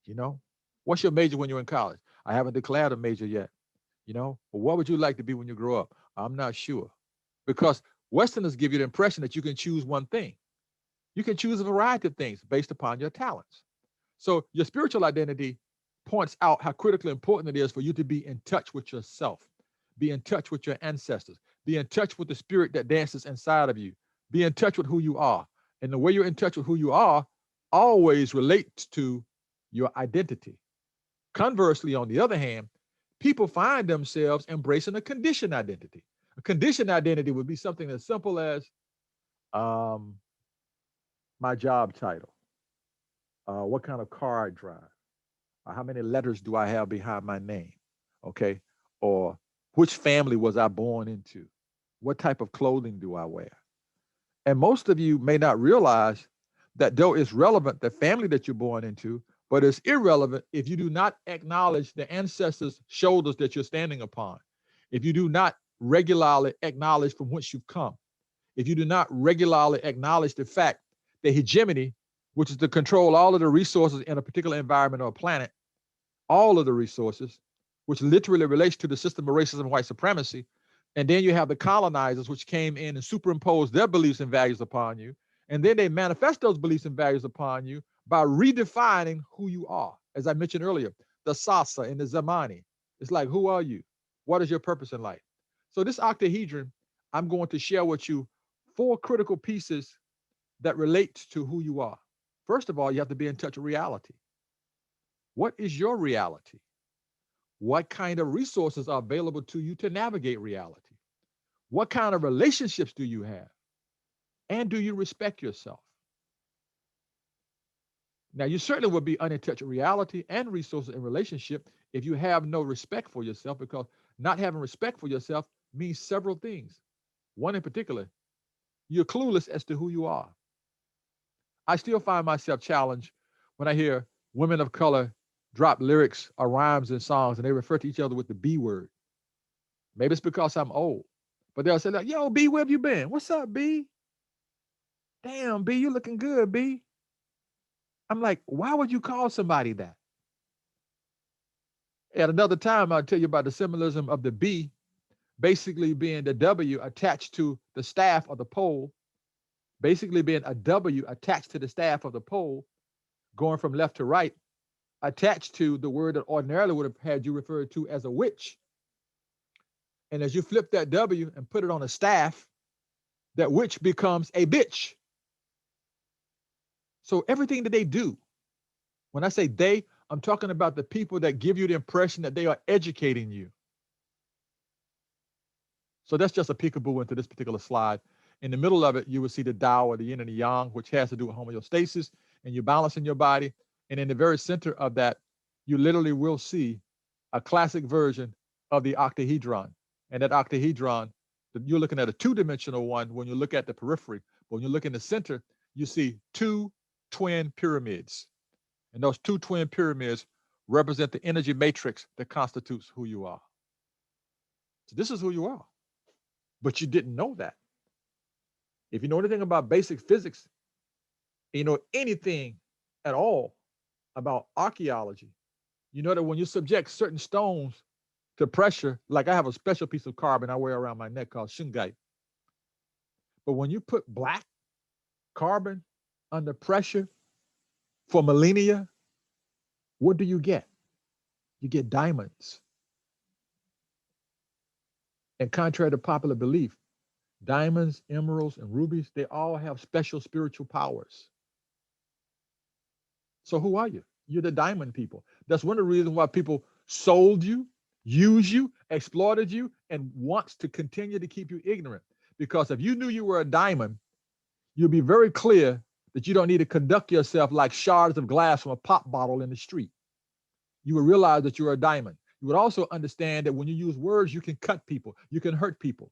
You know, what's your major when you're in college? I haven't declared a major yet. You know, well, what would you like to be when you grow up? I'm not sure. Because Westerners give you the impression that you can choose one thing. You can choose a variety of things based upon your talents. So your spiritual identity points out how critically important it is for you to be in touch with yourself, be in touch with your ancestors, be in touch with the spirit that dances inside of you, be in touch with who you are. And the way you're in touch with who you are always relates to your identity. Conversely, on the other hand, people find themselves embracing a conditioned identity. A conditioned identity would be something as simple as my job title, what kind of car I drive, how many letters do I have behind my name, okay? Or which family was I born into? What type of clothing do I wear? And most of you may not realize that though it's relevant, the family that you're born into, but it's irrelevant if you do not acknowledge the ancestors' shoulders that you're standing upon, if you do not regularly acknowledge from whence you've come, if you do not regularly acknowledge the fact that hegemony, which is to control all of the resources in a particular environment or a planet, all of the resources, which literally relates to the system of racism and white supremacy. And then you have the colonizers, which came in and superimposed their beliefs and values upon you. And then they manifest those beliefs and values upon you by redefining who you are. As I mentioned earlier, the Sasa and the Zamani. It's like, who are you? What is your purpose in life? So this octahedron, I'm going to share with you 4 critical pieces that relate to who you are. First of all, you have to be in touch with reality. What is your reality? What kind of resources are available to you to navigate reality? What kind of relationships do you have? And do you respect yourself? Now, you certainly will be in touch with reality and resources in relationship if you have no respect for yourself, because not having respect for yourself means several things. One in particular, you're clueless as to who you are. I still find myself challenged when I hear women of color drop lyrics or rhymes in songs and they refer to each other with the B word. Maybe it's because I'm old, but they'll say like, yo, B, where have you been? What's up, B? Damn, B, you looking good, B. I'm like, why would you call somebody that? At another time, I'll tell you about the symbolism of the B basically being the W attached to the staff of the pole, basically being a W attached to the staff of the pole, going from left to right, attached to the word that ordinarily would have had you referred to as a witch. And as you flip that W and put it on a staff, that witch becomes a bitch. So everything that they do, when I say they, I'm talking about the people that give you the impression that they are educating you. So that's just a peekaboo into this particular slide. In the middle of it, you will see the Tao, or the yin and the yang, which has to do with homeostasis and your balance in your body. And in the very center of that, you literally will see a classic version of the octahedron. And that octahedron, you're looking at a 2-dimensional one when you look at the periphery. But when you look in the center, you see 2 twin pyramids. And those 2 twin pyramids represent the energy matrix that constitutes who you are. So this is who you are. But you didn't know that. If you know anything about basic physics, you know anything at all about archaeology, you know that when you subject certain stones to pressure, like I have a special piece of carbon I wear around my neck called shungite. But when you put black carbon under pressure for millennia, what do you get? You get diamonds. And contrary to popular belief, diamonds, emeralds, and rubies, they all have special spiritual powers. So who are you? You're the diamond people. That's one of the reasons why people sold you, used you, exploited you, and wants to continue to keep you ignorant. Because if you knew you were a diamond, you'd be very clear that you don't need to conduct yourself like shards of glass from a pop bottle in the street. You would realize that you're a diamond. You would also understand that when you use words, you can cut people, you can hurt people.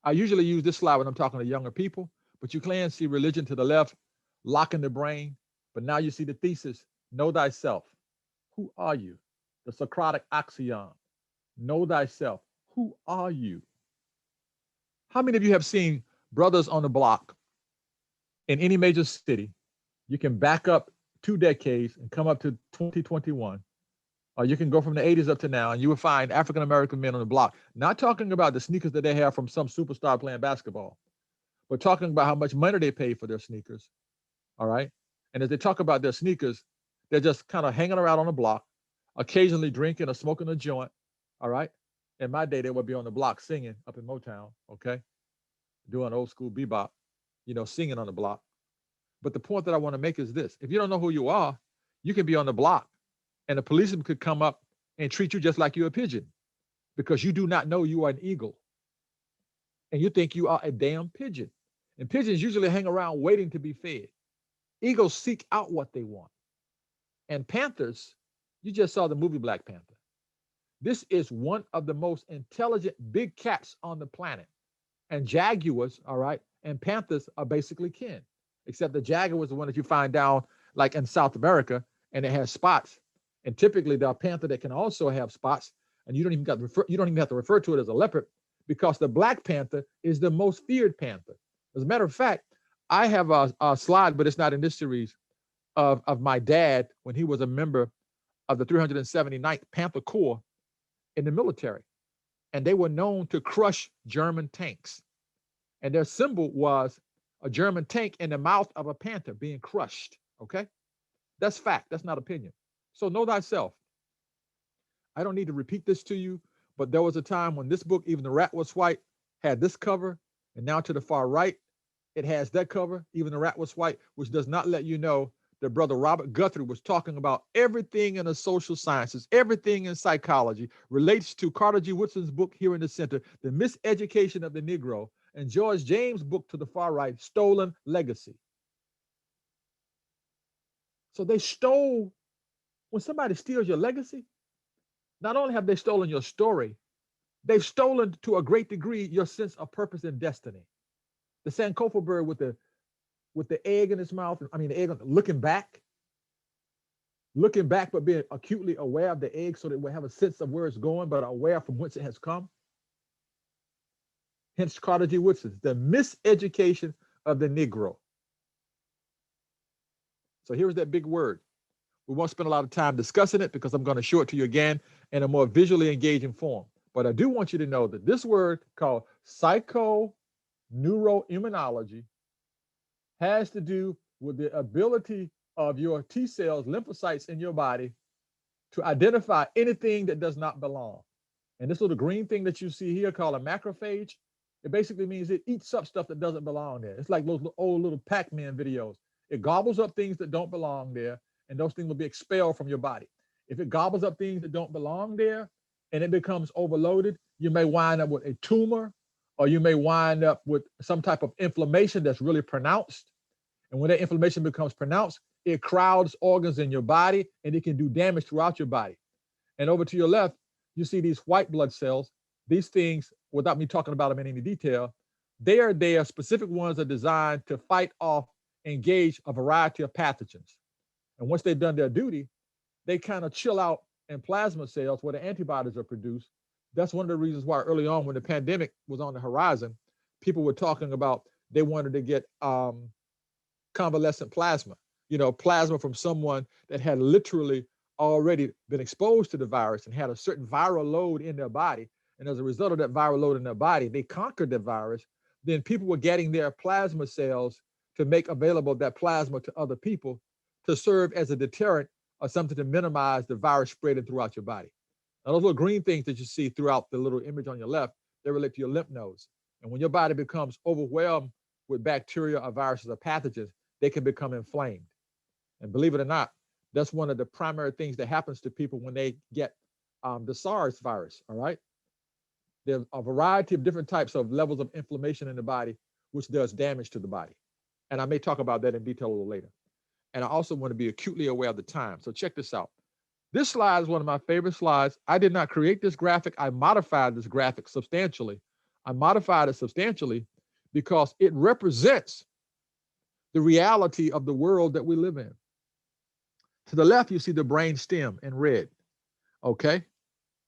I usually use this slide when I'm talking to younger people, but you can see religion to the left, locking the brain. But now you see the thesis, know thyself. Who are you? The Socratic axiom, know thyself. Who are you? How many of you have seen Brothers on the Block in any major city? You can back up 2 decades and come up to 2021. Or you can go from the 80s up to now, and you will find African-American men on the block, not talking about the sneakers that they have from some superstar playing basketball, but talking about how much money they pay for their sneakers, all right? And as they talk about their sneakers, they're just kind of hanging around on the block, occasionally drinking or smoking a joint, all right? In my day, they would be on the block singing up in Motown, okay? Doing old school bebop, singing on the block. But the point that I want to make is this. If you don't know who you are, you can be on the block, and a policeman could come up and treat you just like you're a pigeon because you do not know you are an eagle. And you think you are a damn pigeon. And pigeons usually hang around waiting to be fed. Eagles seek out what they want. And panthers, you just saw the movie Black Panther. This is one of the most intelligent big cats on the planet. And jaguars, all right, and panthers are basically kin, except the jaguar is the one that you find down like in South America, and it has spots. And typically the panther that can also have spots And you don't even have to refer to it as a leopard, because the Black Panther is the most feared panther. As a matter of fact, I have a slide, but it's not in this series, of my dad when he was a member of the 379th Panther Corps in the military. And they were known to crush German tanks. And their symbol was a German tank in the mouth of a panther being crushed. Okay? That's fact. That's not opinion. So know thyself. I don't need to repeat this to you, but there was a time when this book, Even the Rat Was White, had this cover. And now to the far right, it has that cover, Even the Rat Was White, which does not let you know that Brother Robert Guthrie was talking about everything in the social sciences, everything in psychology relates to Carter G. Woodson's book here in the center, The Miseducation of the Negro, and George James' book to the far right, Stolen Legacy. So they stole, when somebody steals your legacy, not only have they stolen your story, they've stolen to a great degree your sense of purpose and destiny. The Sankofa bird with the egg in its mouth, the egg looking back, but being acutely aware of the egg so that we have a sense of where it's going, but aware from whence it has come. Hence Carter G. Woodson, the miseducation of the Negro. So here's that big word. We won't spend a lot of time discussing it because I'm going to show it to you again in a more visually engaging form. But I do want you to know that this word called psychoneuroimmunology has to do with the ability of your T cells, lymphocytes in your body to identify anything that does not belong. And this little green thing that you see here called a macrophage, it basically means it eats up stuff that doesn't belong there. It's like those old little Pac-Man videos. It gobbles up things that don't belong there, and those things will be expelled from your body. If it gobbles up things that don't belong there and it becomes overloaded, you may wind up with a tumor, or you may wind up with some type of inflammation that's really pronounced. And when that inflammation becomes pronounced, it crowds organs in your body and it can do damage throughout your body. And over to your left, you see these white blood cells. These things, without me talking about them in any detail, they are specific ones that are designed to fight off, engage a variety of pathogens. And once they've done their duty, they kind of chill out in plasma cells where the antibodies are produced. That's one of the reasons why early on, when the pandemic was on the horizon, people were talking about they wanted to get convalescent plasma, plasma from someone that had literally already been exposed to the virus and had a certain viral load in their body. And as a result of that viral load in their body, they conquered the virus. Then people were getting their plasma cells to make available that plasma to other people to serve as a deterrent or something to minimize the virus spreading throughout your body. Now, those little green things that you see throughout the little image on your left, they relate to your lymph nodes. And when your body becomes overwhelmed with bacteria or viruses or pathogens, they can become inflamed. And believe it or not, that's one of the primary things that happens to people when they get the SARS virus, all right? There's a variety of different types of levels of inflammation in the body, which does damage to the body. And I may talk about that in detail a little later. And I also want to be acutely aware of the time. So check this out. This slide is one of my favorite slides. I did not create this graphic. I modified this graphic substantially. I modified it substantially because it represents the reality of the world that we live in. To the left, you see the brain stem in red, okay?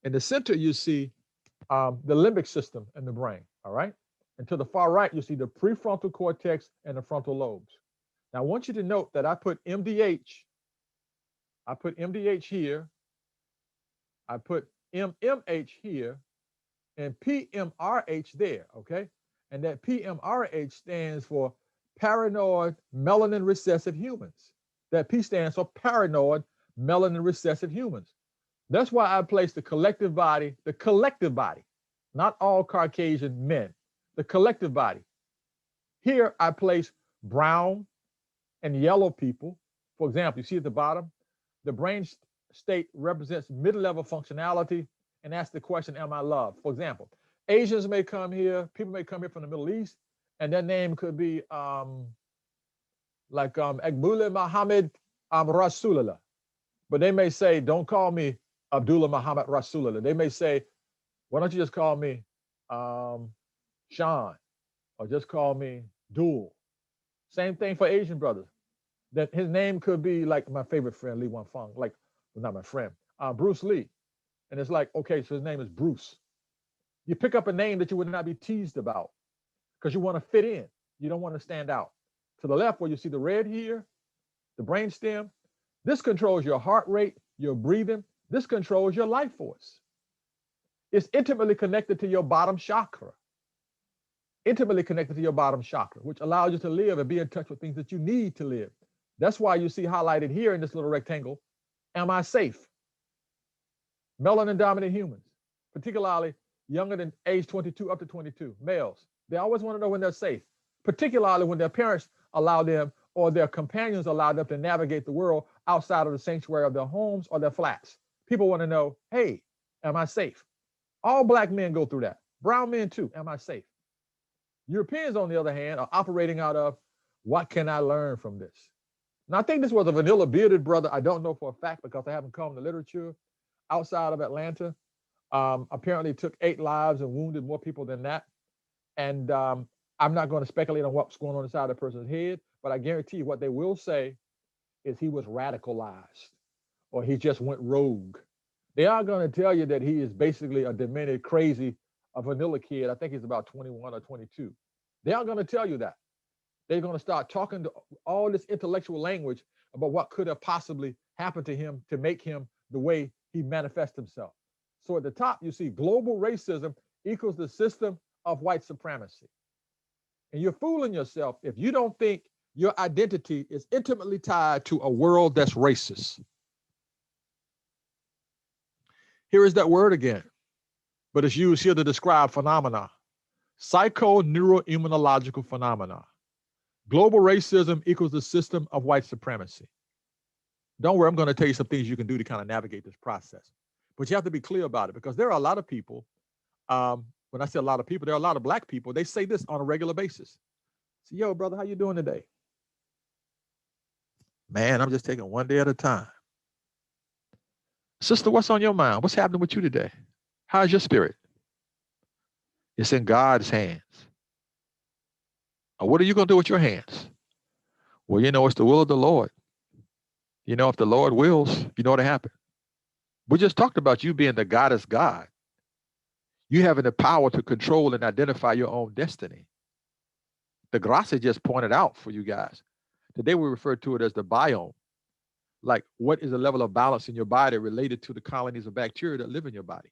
In the center, you see the limbic system in the brain, all right? And to the far right, you see the prefrontal cortex and the frontal lobes. Now, I want you to note that I put MDH here, I put MMH here, and PMRH there, okay? And that PMRH stands for paranoid melanin recessive humans. That P stands for paranoid melanin recessive humans. That's why I place the collective body, not all Caucasian men, the collective body. Here I place brown and yellow people. For example, you see at the bottom, the brain state represents mid-level functionality and asks the question, am I loved? For example, Asians may come here, people may come here from the Middle East, and their name could be Agbule Muhammad Rasulullah. But they may say, don't call me Abdullah Muhammad Rasulullah. They may say, why don't you just call me Sean, or just call me Dul. Same thing for Asian brothers. That his name could be like my favorite friend, Lee Wan Fong, not my friend, Bruce Lee. And it's like, okay, so his name is Bruce. You pick up a name that you would not be teased about because you want to fit in. You don't want to stand out. To the left, where you see the red here, the brainstem, this controls your heart rate, your breathing. This controls your life force. It's intimately connected to your bottom chakra. Intimately connected to your bottom chakra, which allows you to live and be in touch with things that you need to live. That's why you see highlighted here in this little rectangle, am I safe? Melanin dominant humans, particularly younger than age 22 up to 22, males. They always want to know when they're safe, particularly when their parents allow them or their companions allow them to navigate the world outside of the sanctuary of their homes or their flats. People want to know, hey, am I safe? All Black men go through that. Brown men too, am I safe? Europeans, on the other hand, are operating out of, what can I learn from this? Now, I think this was a vanilla bearded brother. I don't know for a fact because I haven't come to literature outside of Atlanta. Apparently took 8 lives and wounded more people than that. And I'm not going to speculate on what's going on inside the person's head, but I guarantee you what they will say is he was radicalized or he just went rogue. They are going to tell you that he is basically a demented, crazy, a vanilla kid. I think he's about 21 or 22. They are going to tell you that. They're going to start talking to all this intellectual language about what could have possibly happened to him to make him the way he manifests himself. So at the top, you see global racism equals the system of white supremacy. And you're fooling yourself if you don't think your identity is intimately tied to a world that's racist. Here is that word again, but it's used here to describe phenomena. Psycho-neuroimmunological phenomena. Global racism equals the system of white supremacy. Don't worry, I'm going to tell you some things you can do to kind of navigate this process. But you have to be clear about it because there are a lot of people, when I say a lot of people, there are a lot of Black people, they say this on a regular basis. So, yo, brother, how you doing today? Man, I'm just taking one day at a time. Sister, what's on your mind? What's happening with you today? How's your spirit? It's in God's hands. What are you going to do with your hands? Well, you know, it's the will of the Lord. You know, if the Lord wills, you know what'll happen. We just talked about you being the goddess God. You having the power to control and identify your own destiny. The Gracia just pointed out for you guys. Today we refer to it as the biome. Like, what is the level of balance in your body related to the colonies of bacteria that live in your body?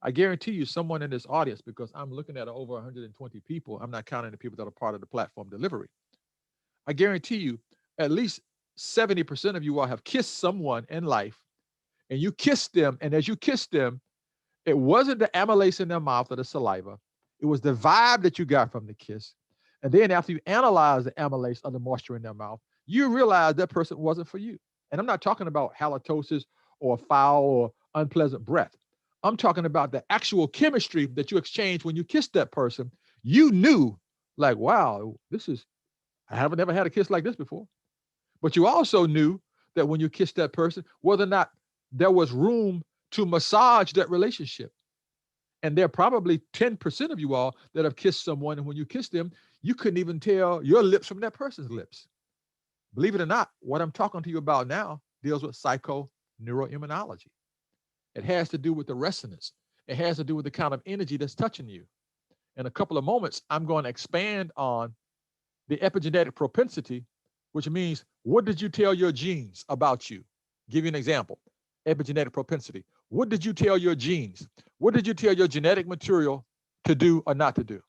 I guarantee you someone in this audience, because I'm looking at over 120 people, I'm not counting the people that are part of the platform delivery. I guarantee you at least 70% of you all have kissed someone in life, and you kissed them, and as you kissed them, it wasn't the amylase in their mouth or the saliva. It was the vibe that you got from the kiss. And then after you analyze the amylase or the moisture in their mouth, you realize that person wasn't for you. And I'm not talking about halitosis or foul or unpleasant breath. I'm talking about the actual chemistry that you exchanged when you kissed that person. You knew, like, wow, I haven't ever had a kiss like this before. But you also knew that when you kissed that person, whether or not there was room to massage that relationship. And there are probably 10% of you all that have kissed someone, and when you kissed them, you couldn't even tell your lips from that person's lips. Believe it or not, what I'm talking to you about now deals with psycho-neuroimmunology. It has to do with the resonance. It has to do with the kind of energy that's touching you. In a couple of moments, I'm going to expand on the epigenetic propensity, which means what did you tell your genes about you? Give you an example. Epigenetic propensity. What did you tell your genes? What did you tell your genetic material to do or not to do?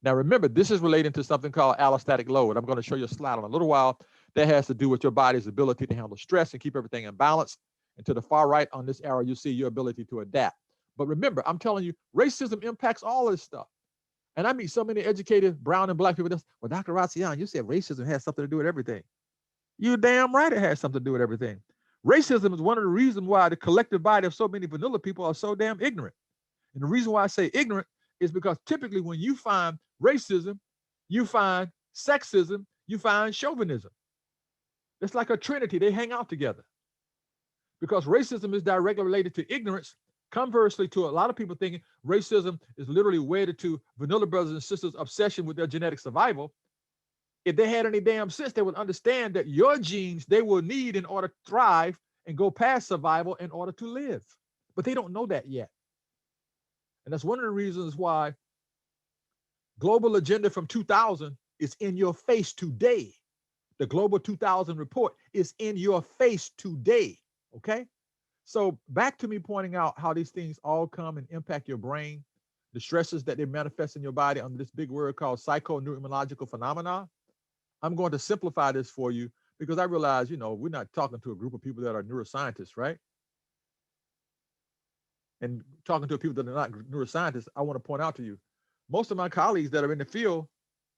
Now, remember, this is relating to something called allostatic load. I'm going to show you a slide in a little while that has to do with your body's ability to handle stress and keep everything in balance. And to the far right on this arrow, you see your ability to adapt. But remember, I'm telling you, racism impacts all of this stuff. And I meet so many educated brown and Black people that, well, Dr. Rasayon, you said racism has something to do with everything. You're damn right it has something to do with everything. Racism is one of the reasons why the collective body of so many vanilla people are so damn ignorant. And the reason why I say ignorant is because typically when you find racism, you find sexism, you find chauvinism. It's like a trinity. They hang out together. Because racism is directly related to ignorance, conversely to a lot of people thinking racism is literally wedded to vanilla brothers and sisters' obsession with their genetic survival. If they had any damn sense, they would understand that your genes they will need in order to thrive and go past survival in order to live. But they don't know that yet. And that's one of the reasons why Global Agenda from 2000 is in your face today. The Global 2000 report is in your face today. Okay? So back to me pointing out how these things all come and impact your brain, the stresses that they manifest in your body under this big word called psycho-neuroimmunological phenomena. I'm going to simplify this for you because I realize, we're not talking to a group of people that are neuroscientists, right? And talking to people that are not neuroscientists, I want to point out to you, most of my colleagues that are in the field,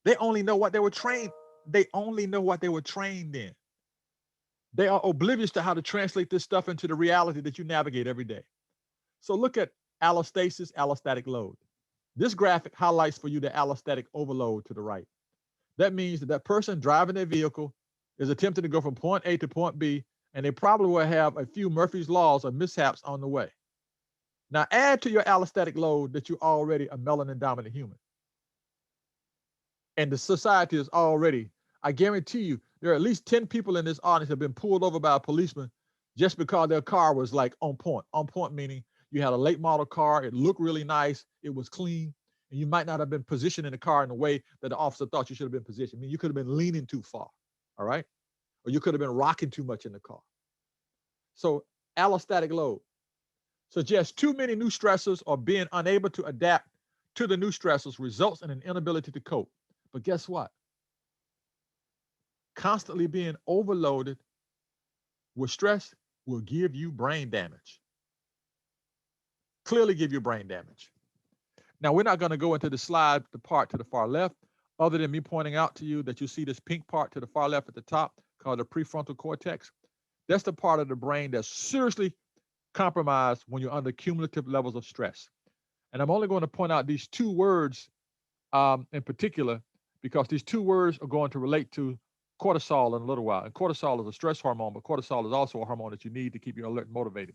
they only know what they were trained. They only know what they were trained in. They are oblivious to how to translate this stuff into the reality that you navigate every day. So look at allostasis, allostatic load. This graphic highlights for you the allostatic overload to the right. That means that person driving their vehicle is attempting to go from point A to point B, and they probably will have a few Murphy's laws or mishaps on the way. Now add to your allostatic load that you're already a melanin dominant human. And the society is already, I guarantee you, there are at least 10 people in this audience have been pulled over by a policeman just because their car was like on point. On point meaning you had a late model car, it looked really nice, it was clean, and you might not have been positioned in the car in a way that the officer thought you should have been positioned. I mean, you could have been leaning too far, all right? Or you could have been rocking too much in the car. So allostatic load. So just too many new stressors or being unable to adapt to the new stressors results in an inability to cope. But guess what? Constantly being overloaded with stress will give you brain damage. Clearly give you brain damage. Now, we're not going to go into the slide, the part to the far left, other than me pointing out to you that you see this pink part to the far left at the top called the prefrontal cortex. That's the part of the brain that's seriously compromised when you're under cumulative levels of stress. And I'm only going to point out these two words in particular because these two words are going to relate to cortisol in a little while. And cortisol is a stress hormone, but cortisol is also a hormone that you need to keep you alert and motivated.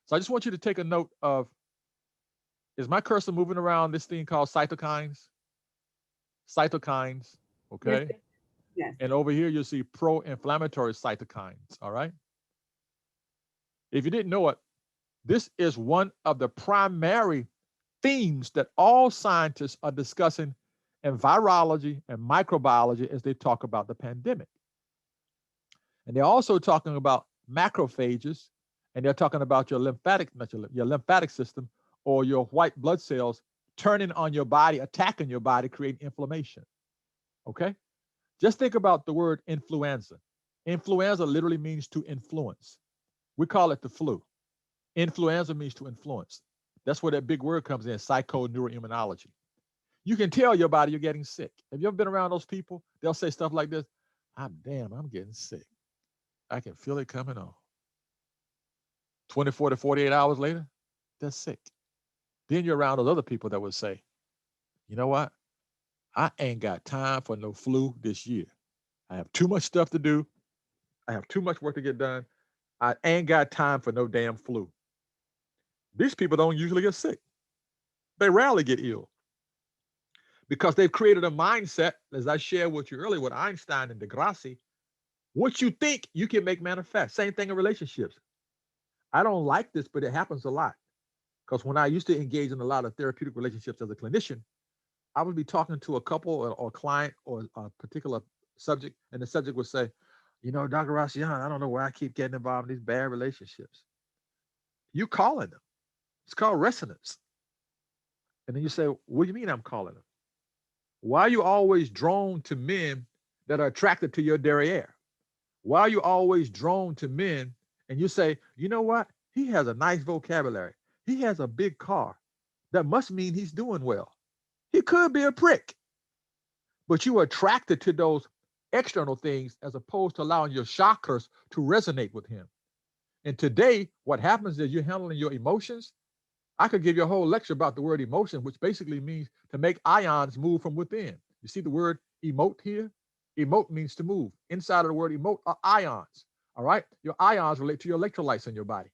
So I just want you to take a note of, is my cursor moving around this thing called cytokines? Cytokines, okay? Yes. And over here, you'll see pro-inflammatory cytokines, all right? If you didn't know it, this is one of the primary themes that all scientists are discussing in virology and microbiology as they talk about the pandemic. And they're also talking about macrophages, and they're talking about your lymphatic, your lymphatic system or your white blood cells turning on your body, attacking your body, creating inflammation. Okay? Just think about the word influenza. Influenza literally means to influence. We call it the flu. Influenza means to influence. That's where that big word comes in, psycho-neuroimmunology. You can tell your body you're getting sick. Have you ever been around those people? They'll say stuff like this, I'm getting sick. I can feel it coming on. 24 to 48 hours later, they're sick. Then you're around those other people that would say, you know what? I ain't got time for no flu this year. I have too much stuff to do. I have too much work to get done. I ain't got time for no damn flu. These people don't usually get sick. They rarely get ill because they've created a mindset, as I shared with you earlier with Einstein and Degrassi, what you think you can make manifest. Same thing in relationships. I don't like this, but it happens a lot. Because when I used to engage in a lot of therapeutic relationships as a clinician, I would be talking to a couple or client or a particular subject, and the subject would say, Dr. Rasayon, I don't know why I keep getting involved in these bad relationships. You calling them. It's called resonance. And then you say, what do you mean I'm calling them? Why are you always drawn to men that are attracted to your derriere? Why are you always drawn to men and you say, you know what? He has a nice vocabulary. He has a big car. That must mean he's doing well. He could be a prick. But you are attracted to those external things as opposed to allowing your chakras to resonate with him. And today, what happens is you're handling your emotions. I could give you a whole lecture about the word emotion, which basically means to make ions move from within. You see the word emote here? Emote means to move. Inside of the word emote are ions, all right? Your ions relate to your electrolytes in your body,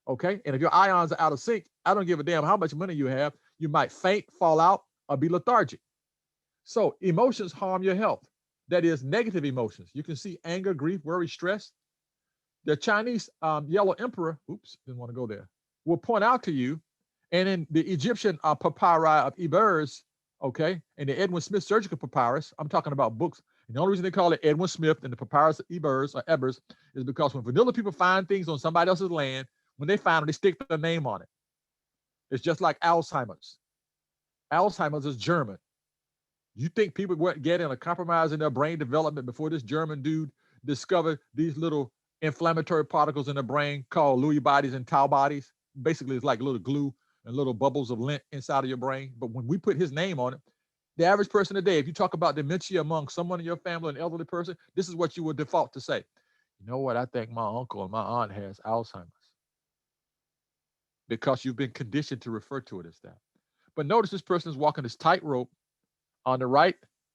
okay? And if your ions are out of sync, I don't give a damn how much money you have. You might faint, fall out, or be lethargic. So emotions harm your health. That is negative emotions. You can see anger, grief, worry, stress. The Chinese yellow emperor, oops, didn't want to go there, will point out to you, and in the Egyptian papyri of Ebers, okay, and the Edwin Smith surgical papyrus, I'm talking about books. And the only reason they call it Edwin Smith and the papyrus of Ebers or Ebers is because when vanilla people find things on somebody else's land, when they find it, they stick their name on it. It's just like Alzheimer's. Alzheimer's is German. You think people weren't getting a compromise in their brain development before this German dude discovered these little inflammatory particles in the brain called Lewy bodies and tau bodies? Basically, it's like little glue and little bubbles of lint inside of your brain. But when we put his name on it, the average person today, if you talk about dementia among someone in your family, an elderly person, this is what you would default to say. You know what? I think my uncle and my aunt has Alzheimer's. Because you've been conditioned to refer to it as that. But notice this person is walking this tightrope. On the right,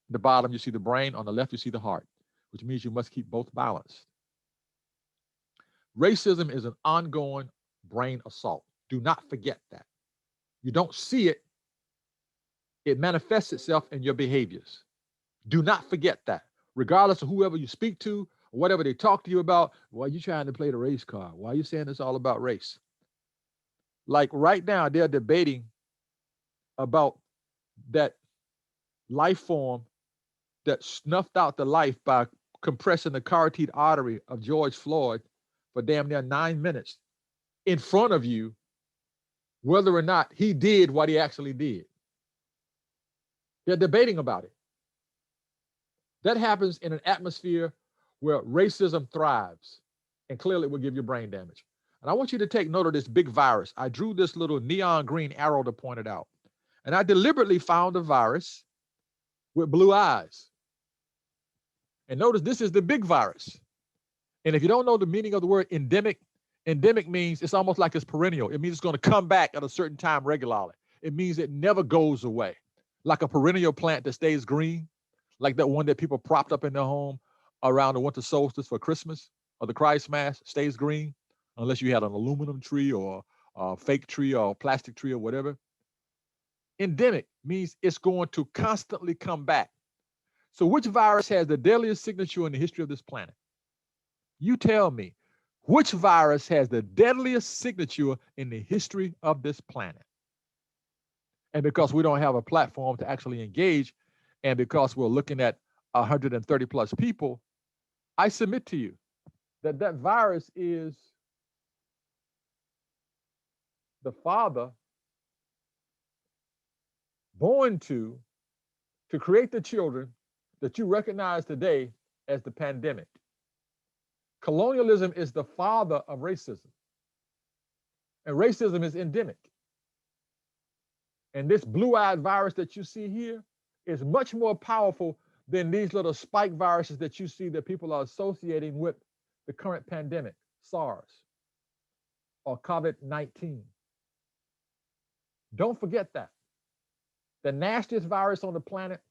the bottom, you see the brain. On the left, you see the heart, which means you must keep both balanced. Racism is an ongoing brain assault. Do not forget that. You don't see it. It manifests itself in your behaviors. Do not forget that. Regardless of whoever you speak to, or whatever they talk to you about, why are you trying to play the race card? Why are you saying it's all about race? Like right now, they're debating about that life form that snuffed out the life by compressing the carotid artery of George Floyd for damn near 9 minutes in front of you, whether or not he did what he actually did. They're debating about it. That happens in an atmosphere where racism thrives, and clearly it will give you brain damage. And I want you to take note of this big virus. I drew this little neon green arrow to point it out. And I deliberately found a virus with blue eyes. And notice this is the big virus. And if you don't know the meaning of the word endemic, endemic means it's almost like it's perennial. It means it's going to come back at a certain time regularly. It means it never goes away. Like a perennial plant that stays green, like that one that people propped up in their home around the winter solstice for Christmas or the Christ Mass stays green, unless you had an aluminum tree or a fake tree or a plastic tree or whatever. Endemic means it's going to constantly come back. So which virus has the deadliest signature in the history of this planet? You tell me, which virus has the deadliest signature in the history of this planet? And because we don't have a platform to actually engage, and because we're looking at 130 plus people, I submit to you that that virus is the father born to create the children that you recognize today as the pandemic. Colonialism is the father of racism. And racism is endemic. And this blue-eyed virus that you see here is much more powerful than these little spike viruses that you see that people are associating with the current pandemic, SARS or COVID-19. Don't forget that. The nastiest virus on the planet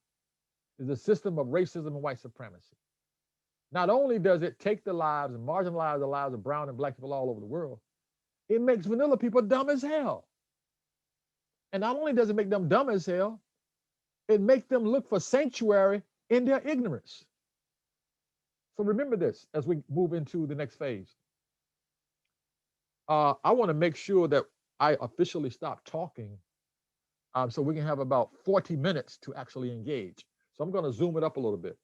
is a system of racism and white supremacy. Not only does it take the lives and marginalize the lives of brown and black people all over the world, it makes vanilla people dumb as hell. And not only does it make them dumb as hell, it makes them look for sanctuary in their ignorance. So remember this as we move into the next phase. I want to make sure that I officially stop talking so we can have about 40 minutes to actually engage. So I'm going to zoom it up a little bit.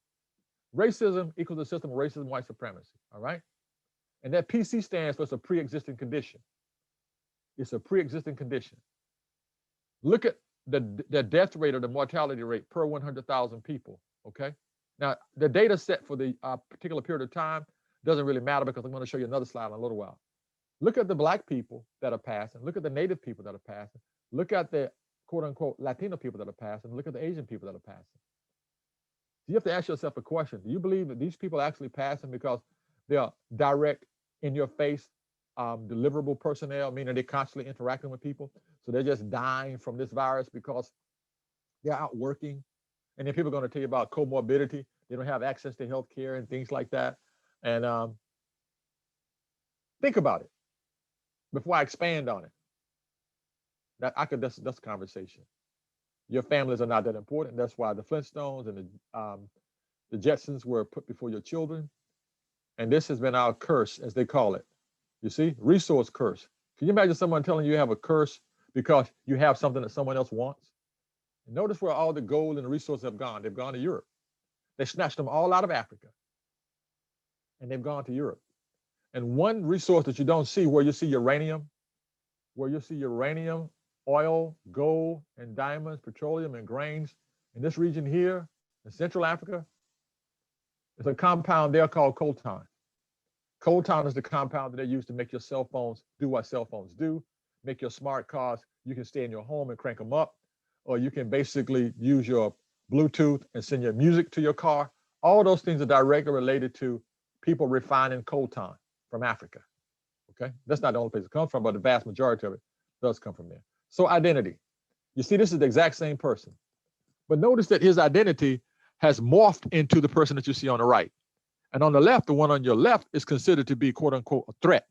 Racism equals a system of racism, white supremacy, all right? And that PC stands for it's a pre-existing condition. It's a pre-existing condition. Look at the death rate or the mortality rate per 100,000 people, okay? Now, the data set for the particular period of time doesn't really matter because I'm going to show you another slide in a little while. Look at the black people that are passing. Look at the native people that are passing. Look at the quote-unquote Latino people that are passing. Look at the Asian people that are passing. You have to ask yourself a question. Do you believe that these people are actually passing because they are direct, in-your-face, deliverable personnel, meaning they're constantly interacting with people? So they're just dying from this virus because they're out working. And then people are going to tell you about comorbidity. They don't have access to health care and things like that. And think about it before I expand on it. That's a conversation. Your families are not that important. That's why the Flintstones and the Jetsons were put before your children. And this has been our curse, as they call it. You see, resource curse. Can you imagine someone telling you have a curse because you have something that someone else wants? And notice where all the gold and the resources have gone. They've gone to Europe. They snatched them all out of Africa, and they've gone to Europe. And one resource that you don't see, where you see uranium, oil, gold, and diamonds, petroleum, and grains, in this region here, in Central Africa, is a compound there called coltan. Coltan is the compound that they use to make your cell phones do what cell phones do, make your smart cars, you can stay in your home and crank them up, or you can basically use your Bluetooth and send your music to your car. All those things are directly related to people refining coltan from Africa. Okay, that's not the only place it comes from, but the vast majority of it does come from there. So identity. You see, this is the exact same person. But notice that his identity has morphed into the person that you see on the right. And on the left, the one on your left is considered to be, quote unquote, a threat.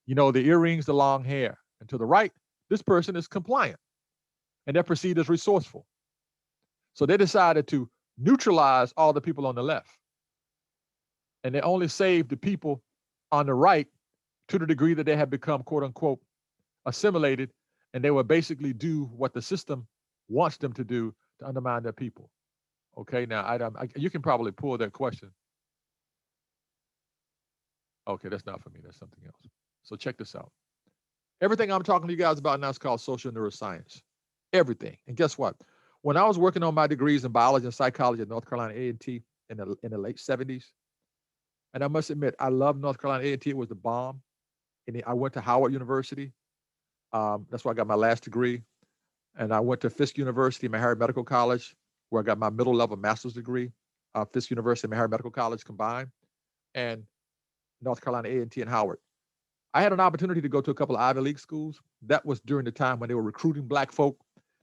You know, the earrings, the long hair. And to the right, this person is compliant. And they're perceived as resourceful. So they decided to neutralize all the people on the left. And they only saved the people on the right to the degree that they have become, quote unquote, assimilated, and they will basically do what the system wants them to do to undermine their people. Okay, now you can probably pull that question. Okay, that's not for me, that's something else. So check this out. Everything I'm talking to you guys about now is called social neuroscience. Everything. And guess what? When I was working on my degrees in biology and psychology at North Carolina A&T in the late 70s, and I must admit, I love North Carolina A&T. It was the bomb. And I went to Howard University. That's where I got my last degree. And I went to Fisk University, Meharry Medical College, where I got my middle level master's degree. Fisk University and Meharry Medical College combined, and North Carolina A&T and Howard. I had an opportunity to go to a couple of Ivy League schools. That was during the time when they were recruiting Black folk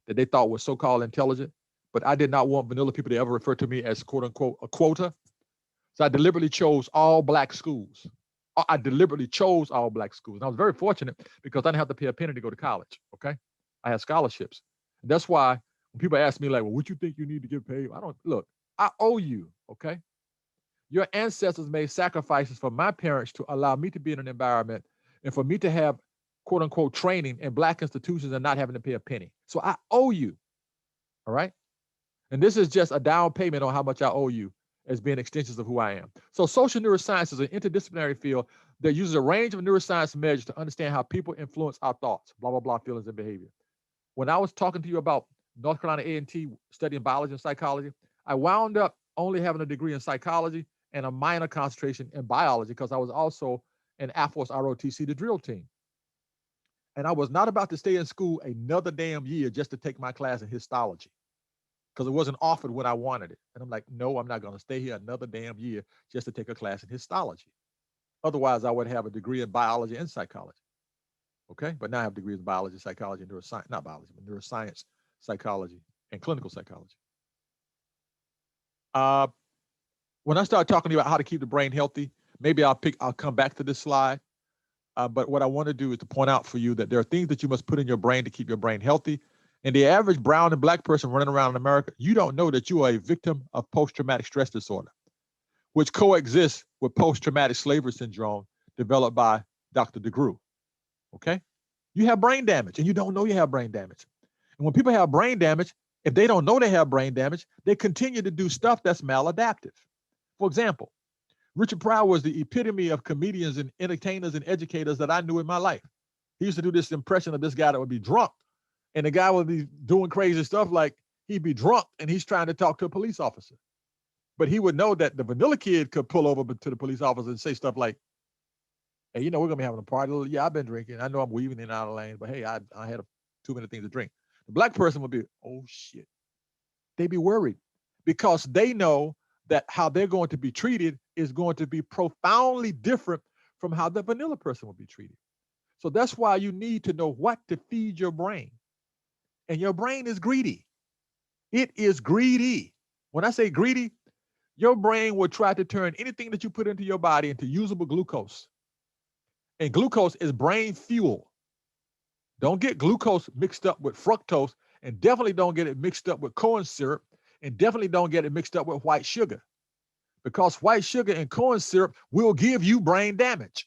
that they thought were so-called intelligent. But I did not want vanilla people to ever refer to me as, quote unquote, a quota. So I deliberately chose all Black schools. I deliberately chose all Black schools. And I was very fortunate because I didn't have to pay a penny to go to college, okay? I had scholarships. And that's why when people ask me like, well, what you think you need to get paid? Look, I owe you, okay? Your ancestors made sacrifices for my parents to allow me to be in an environment and for me to have, quote unquote, training in Black institutions and not having to pay a penny. So I owe you, all right? And this is just a down payment on how much I owe you as being extensions of who I am. So social neuroscience is an interdisciplinary field that uses a range of neuroscience measures to understand how people influence our thoughts, blah, blah, blah, feelings and behavior. When I was talking to you about North Carolina A&T studying biology and psychology, I wound up only having a degree in psychology and a minor concentration in biology because I was also in Air Force ROTC, the drill team. And I was not about to stay in school another damn year just to take my class in histology because it wasn't offered when I wanted it. And I'm like, no, I'm not going to stay here another damn year just to take a class in histology. Otherwise, I would have a degree in biology and psychology. Okay, but now I have degrees in biology, psychology, and neuroscience, not biology, but neuroscience, psychology, and clinical psychology. When I start talking to you about how to keep the brain healthy, maybe I'll come back to this slide. But what I want to do is to point out for you that there are things that you must put in your brain to keep your brain healthy. And the average brown and Black person running around in America, you don't know that you are a victim of post-traumatic stress disorder, which coexists with post-traumatic slavery syndrome developed by Dr. DeGruy. Okay? You have brain damage and you don't know you have brain damage. And when people have brain damage, if they don't know they have brain damage, they continue to do stuff that's maladaptive. For example, Richard Pryor was the epitome of comedians and entertainers and educators that I knew in my life. He used to do this impression of this guy that would be drunk, and the guy would be doing crazy stuff like he'd be drunk and he's trying to talk to a police officer. But he would know that the vanilla kid could pull over to the police officer and say stuff like, hey, you know, we're going to be having a party. Yeah, I've been drinking. I know I'm weaving in and out of lanes, but hey, I had too many things to drink. The Black person would be, oh, shit. They'd be worried because they know that how they're going to be treated is going to be profoundly different from how the vanilla person will be treated. So that's why you need to know what to feed your brain. And your brain is greedy. It is greedy. When I say greedy, your brain will try to turn anything that you put into your body into usable glucose. And glucose is brain fuel. Don't get glucose mixed up with fructose, and definitely don't get it mixed up with corn syrup, and definitely don't get it mixed up with white sugar, because white sugar and corn syrup will give you brain damage.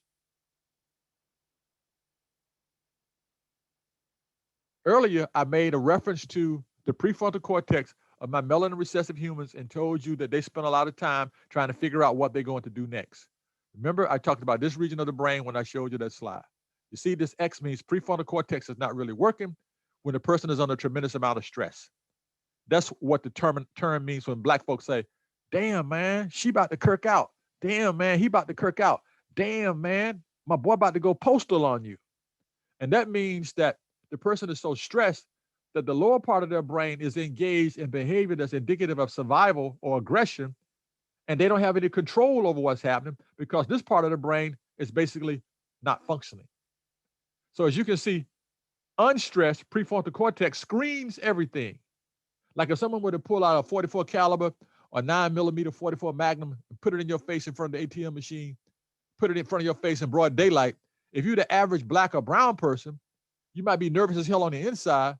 Earlier, I made a reference to the prefrontal cortex of my melanin recessive humans and told you that they spend a lot of time trying to figure out what they're going to do next. Remember, I talked about this region of the brain when I showed you that slide. You see, this X means prefrontal cortex is not really working when the person is under a tremendous amount of stress. That's what the term means when black folks say, damn, man, she about to kirk out. Damn, man, he about to kirk out. Damn, man, my boy about to go postal on you. And that means that the person is so stressed that the lower part of their brain is engaged in behavior that's indicative of survival or aggression, and they don't have any control over what's happening because this part of the brain is basically not functioning. So as you can see, unstressed prefrontal cortex screens everything. Like if someone were to pull out a 44 caliber or 9mm 44 Magnum and put it in your face in front of the ATM machine, put it in front of your face in broad daylight, if you're the average black or brown person, you might be nervous as hell on the inside,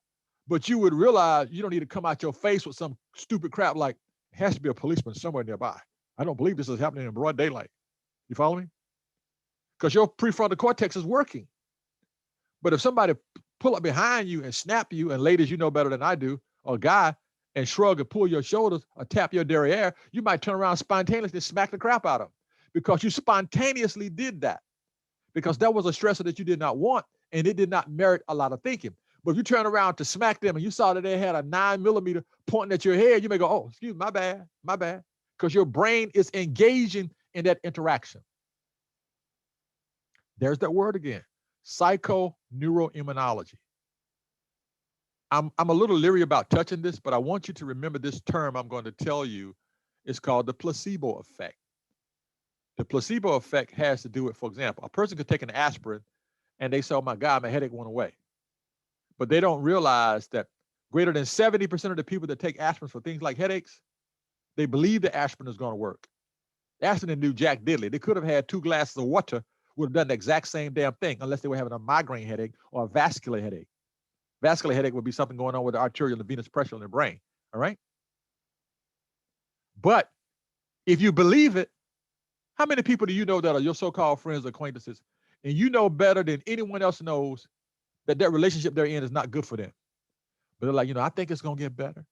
but you would realize you don't need to come out your face with some stupid crap like, it has to be a policeman somewhere nearby. I don't believe this is happening in broad daylight. You follow me? Because your prefrontal cortex is working. But if somebody pull up behind you and snap you, and ladies, you know better than I do, or a guy, and shrug and pull your shoulders or tap your derriere, you might turn around spontaneously and smack the crap out of them because you spontaneously did that because that was a stressor that you did not want and it did not merit a lot of thinking. But if you turn around to smack them and you saw that they had a 9mm pointing at your head, you may go, oh, excuse me, my bad, because your brain is engaging in that interaction. There's that word again, psychoneuroimmunology. I'm a little leery about touching this, but I want you to remember this term I'm going to tell you is called the placebo effect. The placebo effect has to do with, for example, a person could take an aspirin and they say, oh my God, my headache went away. But they don't realize that greater than 70% of the people that take aspirin for things like headaches, they believe the aspirin is going to work. The aspirin didn't do jack diddly. They could have had 2 glasses of water, would have done the exact same damn thing, unless they were having a migraine headache or a vascular headache. Vascular headache would be something going on with the arterial and venous pressure in the brain, all right? But if you believe it, how many people do you know that are your so-called friends or acquaintances, and you know better than anyone else knows that that relationship they're in is not good for them? But they're like, I think it's going to get better.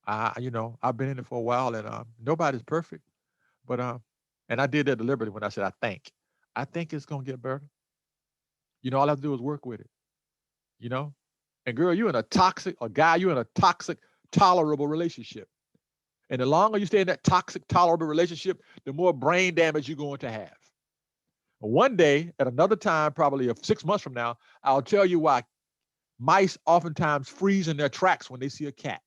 I've been in it for a while, and nobody's perfect. But and I did that deliberately when I said I think it's going to get better. All I have to do is work with it. And girl, you're in a toxic, or guy, you're in a toxic, tolerable relationship. And the longer you stay in that toxic, tolerable relationship, the more brain damage you're going to have. One day, at another time, probably 6 months from now, I'll tell you why mice oftentimes freeze in their tracks when they see a cat.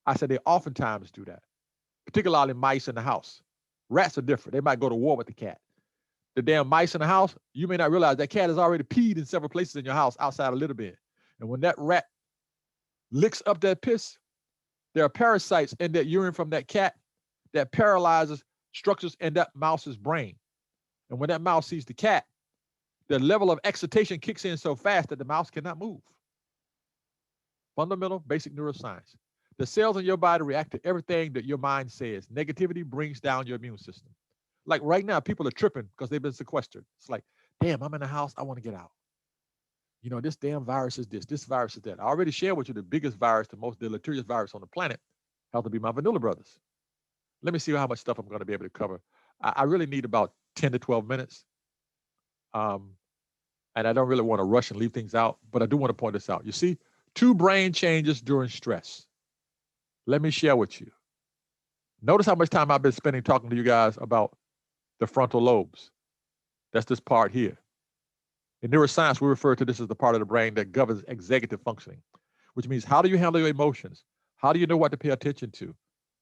I said they oftentimes do that, particularly mice in the house. Rats are different. They might go to war with the cat. The damn mice in the house, you may not realize that cat has already peed in several places in your house outside a litter bin. And when that rat licks up that piss, there are parasites in that urine from that cat that paralyzes structures in that mouse's brain. And when that mouse sees the cat, the level of excitation kicks in so fast that the mouse cannot move. Fundamental basic neuroscience. The cells in your body react to everything that your mind says. Negativity brings down your immune system. Like right now, people are tripping because they've been sequestered. It's like, damn, I'm in the house. I want to get out. This damn virus is this virus is that. I already shared with you the biggest virus, the most deleterious virus on the planet, have to be my vanilla brothers. Let me see how much stuff I'm going to be able to cover. I really need about 10 to 12 minutes. And I don't really want to rush and leave things out, but I do want to point this out. You see, 2 brain changes during stress. Let me share with you. Notice how much time I've been spending talking to you guys about the frontal lobes. That's this part here. In neuroscience, we refer to this as the part of the brain that governs executive functioning, which means how do you handle your emotions? How do you know what to pay attention to?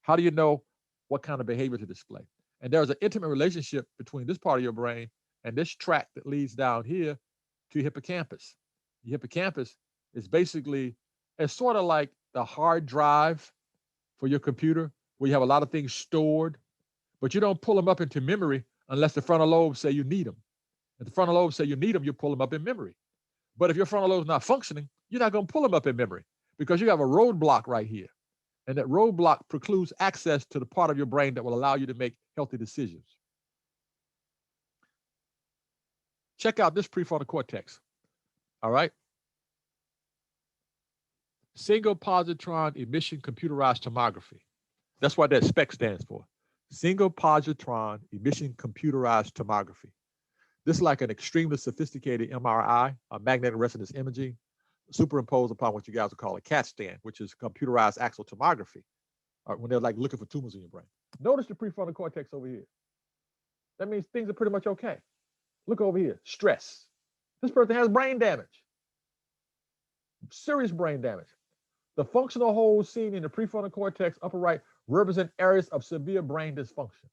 How do you know what kind of behavior to display? And there's an intimate relationship between this part of your brain and this tract that leads down here to hippocampus. The hippocampus is basically, it's sort of like the hard drive for your computer where you have a lot of things stored, but you don't pull them up into memory unless the frontal lobes say you need them. If the frontal lobes say you need them, you pull them up in memory. But if your frontal lobe is not functioning, you're not going to pull them up in memory because you have a roadblock right here. And that roadblock precludes access to the part of your brain that will allow you to make healthy decisions. Check out this prefrontal cortex. All right. Single positron emission computerized tomography. That's what that SPEC stands for. Single positron emission computerized tomography. This is like an extremely sophisticated MRI, a magnetic resonance imaging, superimposed upon what you guys would call a CAT scan, which is computerized axial tomography, when they're like looking for tumors in your brain. Notice the prefrontal cortex over here. That means things are pretty much okay. Look over here, stress. This person has brain damage, serious brain damage. The functional holes seen in the prefrontal cortex, upper right, represent areas of severe brain dysfunction.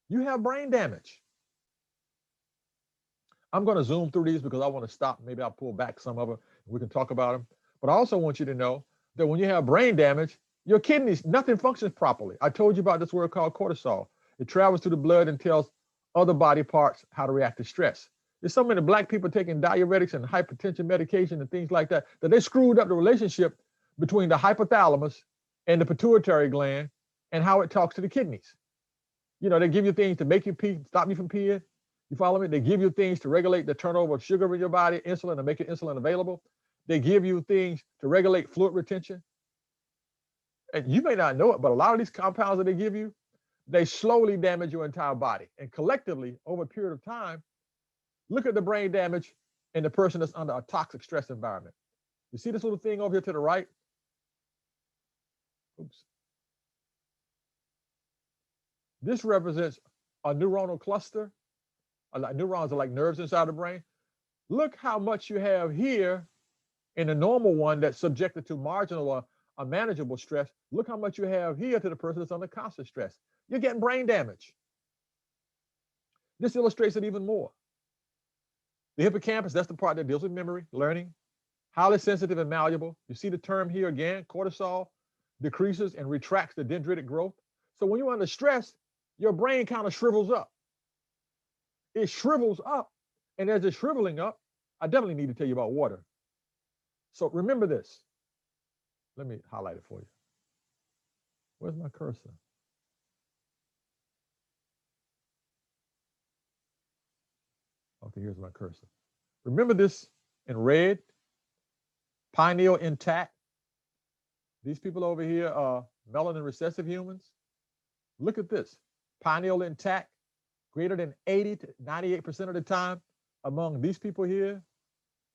You have brain damage. I'm going to zoom through these because I want to stop. Maybe I'll pull back some of them. We can talk about them. But I also want you to know that when you have brain damage, your kidneys, nothing functions properly. I told you about this word called cortisol. It travels through the blood and tells other body parts how to react to stress. There's so many black people taking diuretics and hypertension medication and things like that they screwed up the relationship between the hypothalamus and the pituitary gland and how it talks to the kidneys. You know, they give you things to make you pee, stop you from peeing. You follow me? They give you things to regulate the turnover of sugar in your body, insulin, to make your insulin available. They give you things to regulate fluid retention. And you may not know it, but a lot of these compounds that they give you, they slowly damage your entire body. And collectively, over a period of time, look at the brain damage in the person that's under a toxic stress environment. You see this little thing over here to the right? Oops. This represents a neuronal cluster. Neurons are like nerves inside the brain. Look how much you have here in a normal one that's subjected to marginal or a manageable stress. Look how much you have here to the person that's under constant stress. You're getting brain damage. This illustrates it even more. The hippocampus, that's the part that deals with memory, learning, highly sensitive and malleable. You see the term here again, cortisol decreases and retracts the dendritic growth. So when you're under stress, your brain kind of shrivels up. It shrivels up. And as it's shriveling up, I definitely need to tell you about water. So remember this. Let me highlight it for you. Where's my cursor? Okay, here's my cursor. Remember this in red, pineal intact. These people over here are melanin recessive humans. Look at this, pineal intact, greater than 80 to 98% of the time among these people here.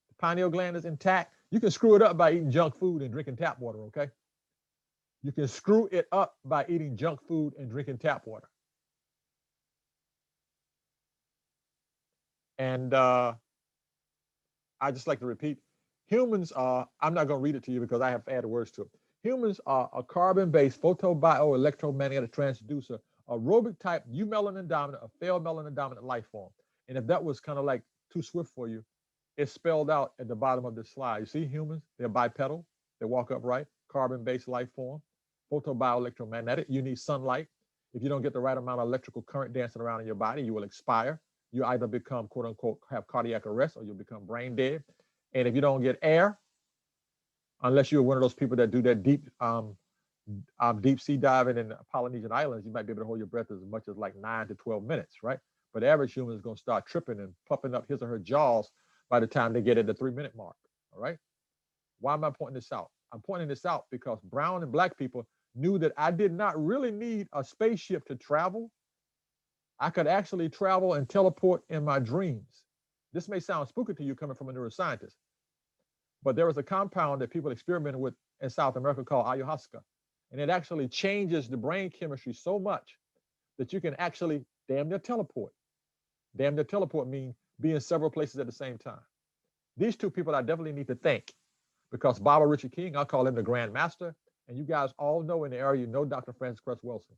The pineal gland is intact. You can screw it up by eating junk food and drinking tap water, okay? You can screw it up by eating junk food and drinking tap water. And I just like to repeat, humans are, I'm not going to read it to you because I have added words to it. Humans are a carbon-based photobioelectromagnetic transducer, aerobic type eumelanin dominant, a failed melanin dominant life form. And if that was kind of like too swift for you, it's spelled out at the bottom of this slide. You see humans, they're bipedal, they walk upright, carbon-based life form, photobioelectromagnetic. You need sunlight. If you don't get the right amount of electrical current dancing around in your body, you will expire. You either become, quote unquote, have cardiac arrest or you'll become brain dead. And if you don't get air, unless you're one of those people that do that deep sea diving in the Polynesian islands, you might be able to hold your breath as much as like 9 to 12 minutes, right? But the average human is going to start tripping and puffing up his or her jaws by the time they get at the 3-minute mark, all right? Why am I pointing this out? I'm pointing this out because brown and black people knew that I did not really need a spaceship to travel. I could actually travel and teleport in my dreams. This may sound spooky to you coming from a neuroscientist, but there was a compound that people experimented with in South America called ayahuasca. And it actually changes the brain chemistry so much that you can actually damn near teleport. Damn near teleport means be in several places at the same time. These two people I definitely need to thank because Baba Richard King, I call him the Grand Master, and you guys all know in the area, you know Dr. Francis Cress Wilson,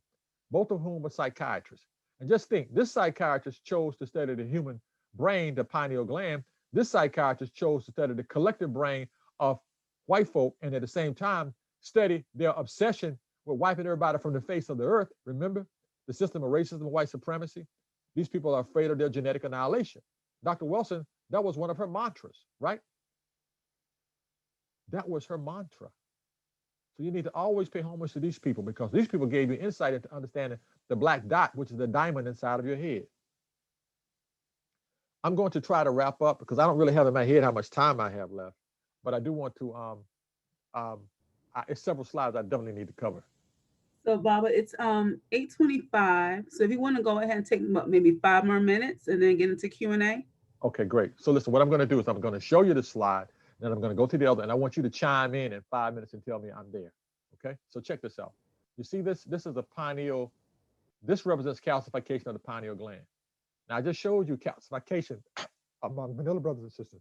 both of whom were psychiatrists. And just think, this psychiatrist chose to study the human brain, the pineal gland. This psychiatrist chose to study the collective brain of white folk and at the same time study their obsession with wiping everybody from the face of the earth. Remember the system of racism and white supremacy? These people are afraid of their genetic annihilation. Dr. Wilson, that was one of her mantras, right? That was her mantra. So you need to always pay homage to these people because these people gave you insight into understanding the black dot, which is the diamond inside of your head. I'm going to try to wrap up because I don't really have in my head how much time I have left, but I do want to, it's several slides I definitely need to cover. So Baba, it's 8:25. So if you want to go ahead and take maybe 5 more minutes and then get into Q&A. Okay, great. So listen, what I'm going to do is I'm going to show you the slide, then I'm going to go to the other, and I want you to chime in 5 minutes and tell me I'm there. Okay, so check this out. You see this? This is a pineal. This represents calcification of the pineal gland. Now I just showed you calcification of my vanilla brothers and sisters.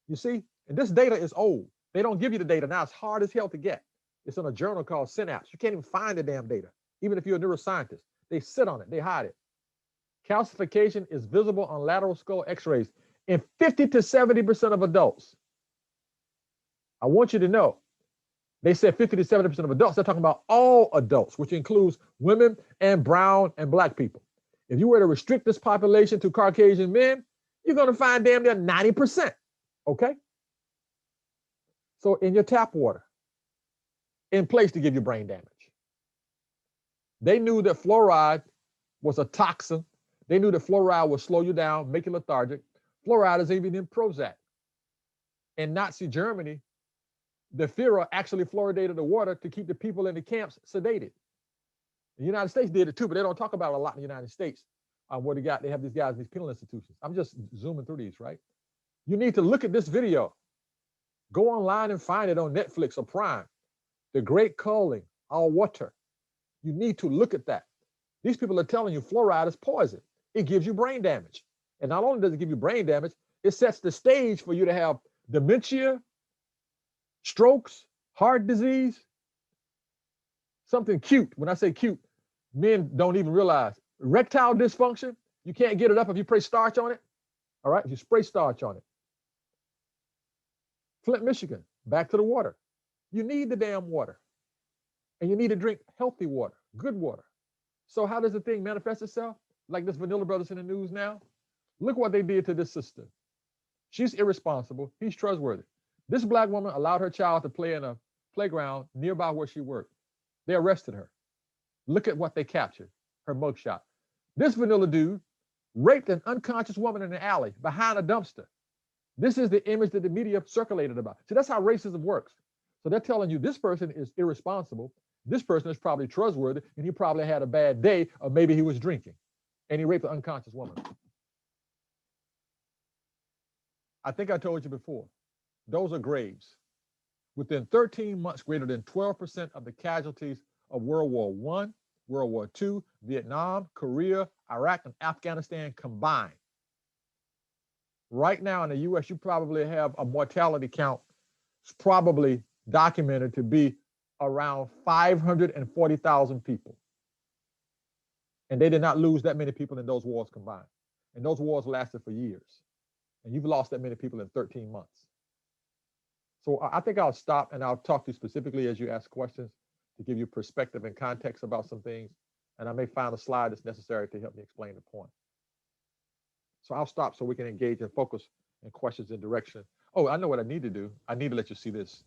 You see, and this data is old. They don't give you the data now. It's hard as hell to get. It's in a journal called Synapse. You can't even find the damn data, even if you're a neuroscientist. They sit on it. They hide it. Calcification is visible on lateral skull x-rays in 50 to 70% of adults. I want you to know, they said 50 to 70% of adults. They're talking about all adults, which includes women and brown and black people. If you were to restrict this population to Caucasian men, you're going to find damn near 90%. Okay? So in your tap water, in place to give you brain damage. They knew that fluoride was a toxin. They knew that fluoride would slow you down, make you lethargic. Fluoride is even in Prozac. In Nazi Germany, the Führer actually fluoridated the water to keep the people in the camps sedated. The United States did it too, but they don't talk about it a lot in the United States. Where they have these guys in these penal institutions. I'm just zooming through these, right? You need to look at this video. Go online and find it on Netflix or Prime. The Great Culling, Our Water. You need to look at that. These people are telling you fluoride is poison. It gives you brain damage. And not only does it give you brain damage, it sets the stage for you to have dementia, strokes, heart disease, something cute. When I say cute, men don't even realize. Erectile dysfunction, you can't get it up if you spray starch on it. All right, if you spray starch on it. Flint, Michigan, back to the water. You need the damn water. And you need to drink healthy water, good water. So how does the thing manifest itself? Like this Vanilla Brothers in the news now? Look what they did to this sister. She's irresponsible. He's trustworthy. This black woman allowed her child to play in a playground nearby where she worked. They arrested her. Look at what they captured, her mugshot. This vanilla dude raped an unconscious woman in an alley behind a dumpster. This is the image that the media circulated about. See, that's how racism works. So they're telling you this person is irresponsible. This person is probably trustworthy, and he probably had a bad day, or maybe he was drinking, and he raped an unconscious woman. I think I told you before, those are graves. Within 13 months, greater than 12% of the casualties of World War I, World War II, Vietnam, Korea, Iraq, and Afghanistan combined. Right now in the US, you probably have a mortality count probably documented to be around 540,000 people. And they did not lose that many people in those wars combined. And those wars lasted for years. And you've lost that many people in 13 months. So I think I'll stop and I'll talk to you specifically as you ask questions to give you perspective and context about some things. And I may find a slide that's necessary to help me explain the point. So I'll stop so we can engage and focus in questions and direction. Oh, I know what I need to do. I need to let you see this.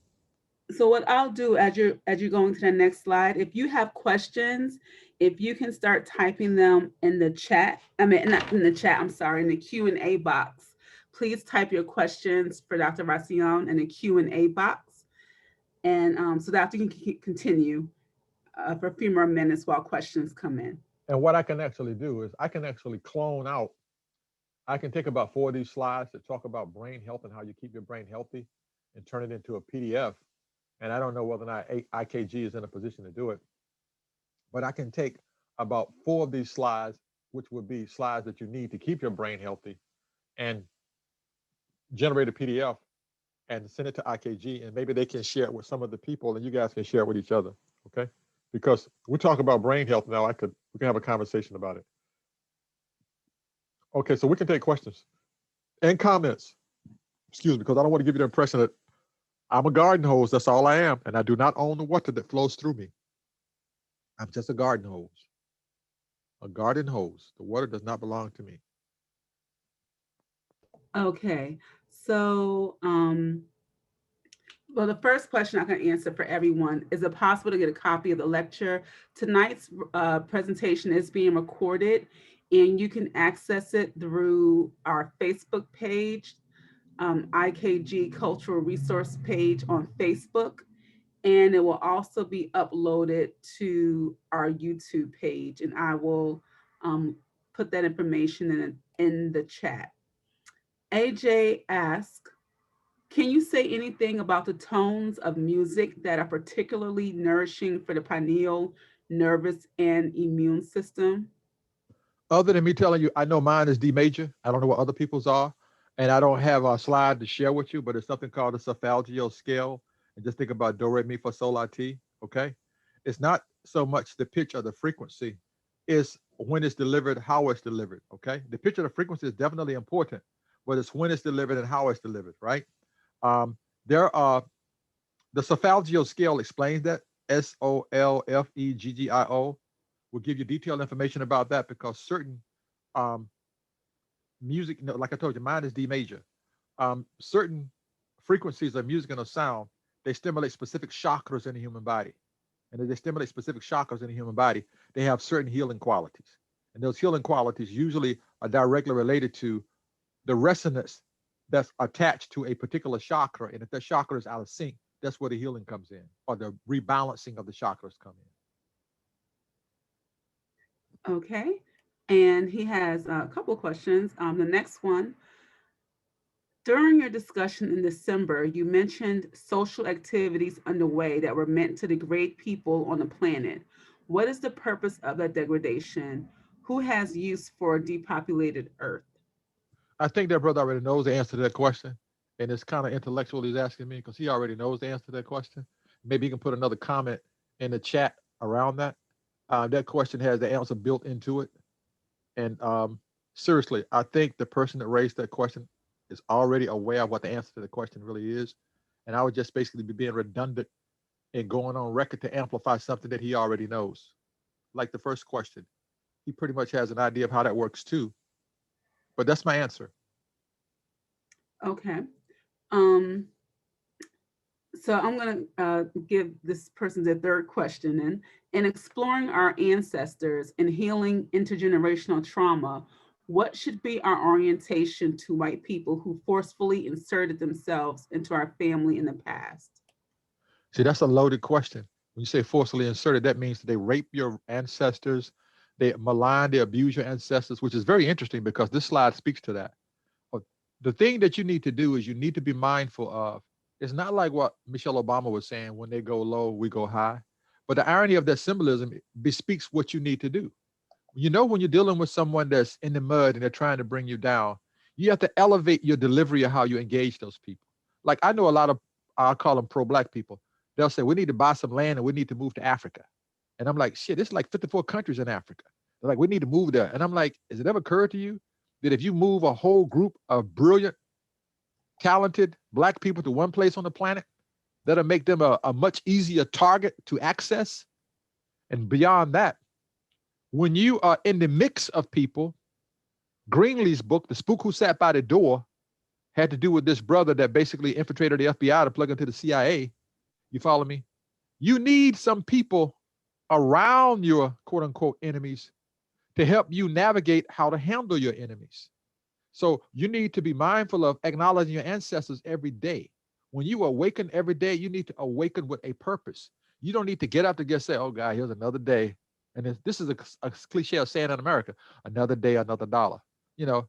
So what I'll do as you're going to the next slide, if you have questions, if you can start typing them in the chat, not in the chat, I'm sorry, in the Q&A box. Please type your questions for Dr. Rasayon in the Q&A box. And so that you can continue for a few more minutes while questions come in. And what I can actually do is I can actually clone out. I can take about 4 of these slides that talk about brain health and how you keep your brain healthy and turn it into a PDF. And I don't know whether or not IKG is in a position to do it, but I can take about 4 of these slides, which would be slides that you need to keep your brain healthy, and generate a PDF and send it to IKG, and maybe they can share it with some of the people and you guys can share it with each other, okay? Because we talk about brain health now, we can have a conversation about it. Okay, so we can take questions and comments. Excuse me, because I don't want to give you the impression that I'm a garden hose, that's all I am, and I do not own the water that flows through me. I'm just a garden hose. A garden hose. The water does not belong to me. Okay, so well, the first question I can answer for everyone, is it possible to get a copy of the lecture? Tonight's presentation is being recorded, and you can access it through our Facebook page, IKG Cultural Resource page on Facebook, and it will also be uploaded to our YouTube page, and I will put that information in the chat. AJ asks, can you say anything about the tones of music that are particularly nourishing for the pineal, nervous, and immune system? Other than me telling you, I know mine is D major. I don't know what other people's are. And I don't have a slide to share with you, but it's something called the solfeggio scale. And just think about do, re, mi, fa, sol, la, ti. Okay. It's not so much the pitch or the frequency, it's when it's delivered, how it's delivered. Okay. The pitch or the frequency is definitely important, but it's when it's delivered and how it's delivered, right? There are the solfeggio scale explains that. SOLFEGGIO will give you detailed information about that because certain um, music, like I told you, mine is D major. Certain frequencies of music and of sound, they stimulate specific chakras in the human body. And as they stimulate specific chakras in the human body, they have certain healing qualities. And those healing qualities usually are directly related to the resonance that's attached to a particular chakra. And if that chakra is out of sync, that's where the healing comes in, or the rebalancing of the chakras come in. Okay. And he has a couple of questions. The next one, during your discussion in December, you mentioned social activities underway that were meant to degrade people on the planet. What is the purpose of that degradation? Who has use for a depopulated Earth? I think that brother already knows the answer to that question. And it's kind of intellectual he's asking me because he already knows the answer to that question. Maybe he can put another comment in the chat around that. That question has the answer built into it. And seriously, I think the person that raised that question is already aware of what the answer to the question really is. And I would just basically be being redundant and going on record to amplify something that he already knows. Like the first question, he pretty much has an idea of how that works too. But that's my answer. Okay. Um, so I'm going to give this person the third question. In exploring our ancestors and healing intergenerational trauma, what should be our orientation to white people who forcefully inserted themselves into our family in the past? See, that's a loaded question. When you say forcefully inserted, that means they rape your ancestors, they malign, they abuse your ancestors, which is very interesting because this slide speaks to that. The thing that you need to do is you need to be mindful of, it's not like what Michelle Obama was saying, when they go low, we go high. But the irony of that symbolism bespeaks what you need to do. You know, when you're dealing with someone that's in the mud and they're trying to bring you down, you have to elevate your delivery of how you engage those people. Like I know a lot of, I'll call them pro-Black people. They'll say, we need to buy some land and we need to move to Africa. And I'm like, shit, it's like 54 countries in Africa. They're like, we need to move there. And I'm like, has it ever occurred to you that if you move a whole group of brilliant, talented Black people to one place on the planet, that'll make them a much easier target to access? And beyond that, when you are in the mix of people, Greenlee's book, The Spook Who Sat by the Door, had to do with this brother that basically infiltrated the FBI to plug into the CIA. You follow me? You need some people around your quote unquote enemies to help you navigate how to handle your enemies. So you need to be mindful of acknowledging your ancestors every day. When you awaken every day, you need to awaken with a purpose. You don't need to get up to just say, oh God, here's another day. And this is a cliche of saying in America, another day, another dollar. You know,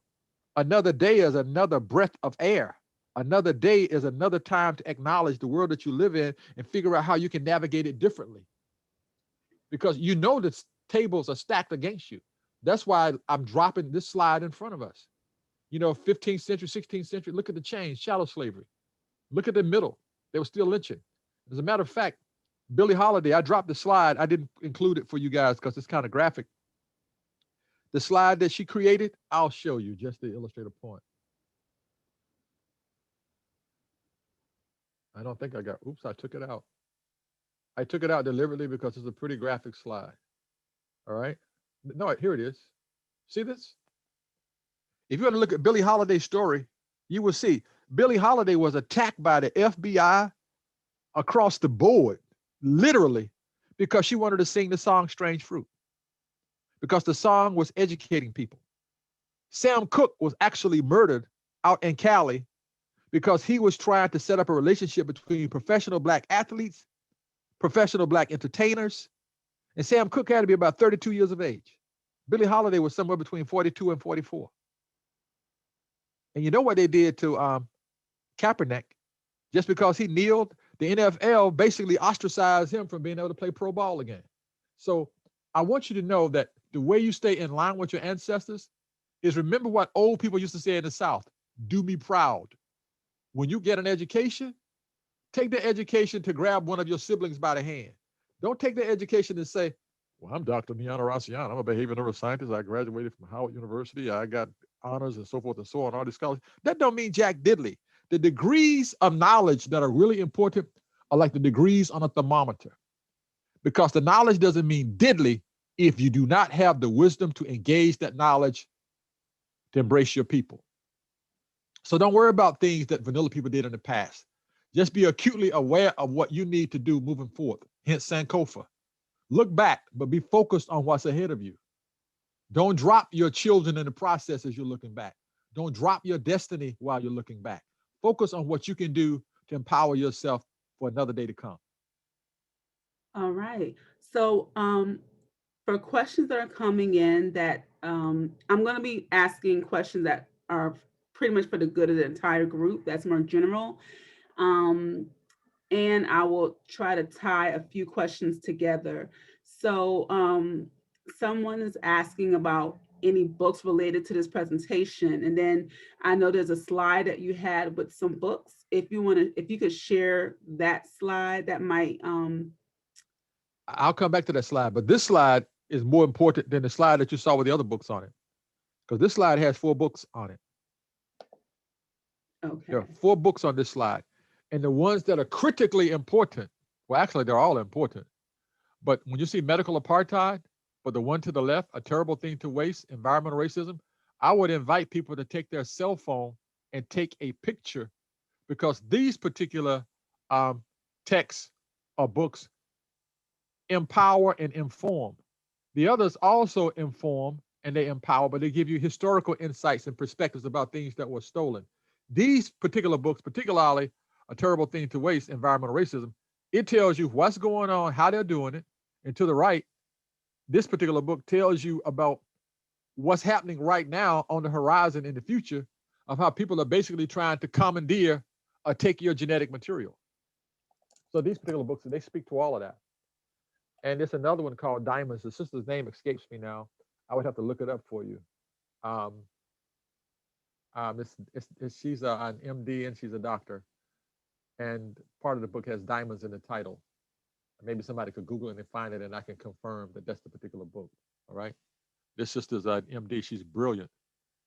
another day is another breath of air. Another day is another time to acknowledge the world that you live in and figure out how you can navigate it differently. Because you know the tables are stacked against you. That's why I'm dropping this slide in front of us. You know, 15th century, 16th century, look at the change, chattel slavery. Look at the middle. They were still lynching. As a matter of fact, Billie Holiday, I dropped the slide. I didn't include it for you guys because it's kind of graphic. The slide that she created, I'll show you just to illustrate a point. I don't think I got, oops, I took it out. I took it out deliberately because it's a pretty graphic slide. All right. No, here it is. See this? If you want to look at Billie Holiday's story, you will see Billie Holiday was attacked by the FBI across the board, literally, because she wanted to sing the song Strange Fruit. because the song was educating people. Sam Cooke was actually murdered out in Cali because he was trying to set up a relationship between professional Black athletes, professional Black entertainers, and Sam Cooke had to be about 32 years of age. Billie Holiday was somewhere between 42 and 44. And you know what they did to Kaepernick? Just because he kneeled, the NFL basically ostracized him from being able to play pro ball again. So I want you to know that the way you stay in line with your ancestors is remember what old people used to say in the South, do me proud. When you get an education, take the education to grab one of your siblings by the hand. Don't take the education and say, well, I'm Dr. Niyana Rasayon. I'm a behavioral neuroscientist. I graduated from Howard University. I got honors and so forth and so on, all these scholars. That don't mean jack diddly. The degrees of knowledge that are really important are like the degrees on a thermometer, because the knowledge doesn't mean diddly if you do not have the wisdom to engage that knowledge to embrace your people. So don't worry about things that vanilla people did in the past. Just be acutely aware of what you need to do moving forward. Hence Sankofa. Look back, but be focused on what's ahead of you. Don't drop your children in the process as you're looking back. Don't drop your destiny while you're looking back. Focus on what you can do to empower yourself for another day to come. All right. So for questions that are coming in that I'm going to be asking questions that are pretty much for the good of the entire group. That's more general. And I will try to tie a few questions together. So someone is asking about any books related to this presentation. And then I know there's a slide that you had with some books. If you could share that slide, that might. I'll come back to that slide, but this slide is more important than the slide that you saw with the other books on it, because this slide has 4 books on it. Okay. There are 4 books on this slide. And the ones that are critically important, well, actually, they're all important. But when you see medical apartheid, but the one to the left, a terrible thing to waste, environmental racism, I would invite people to take their cell phone and take a picture, because these particular texts or books empower and inform. The others also inform and they empower, but they give you historical insights and perspectives about things that were stolen. These particular books, particularly A Terrible Thing to Waste, Environmental Racism, it tells you what's going on, how they're doing it. And to the right, this particular book tells you about what's happening right now on the horizon in the future of how people are basically trying to commandeer or take your genetic material. So these particular books, they speak to all of that. And there's another one called Diamonds. The sister's name escapes me now. I would have to look it up for you. She's an MD and she's a doctor. And part of the book has diamonds in the title. Maybe somebody could Google it and find it, and I can confirm that that's the particular book. All right. This sister's an MD. She's brilliant.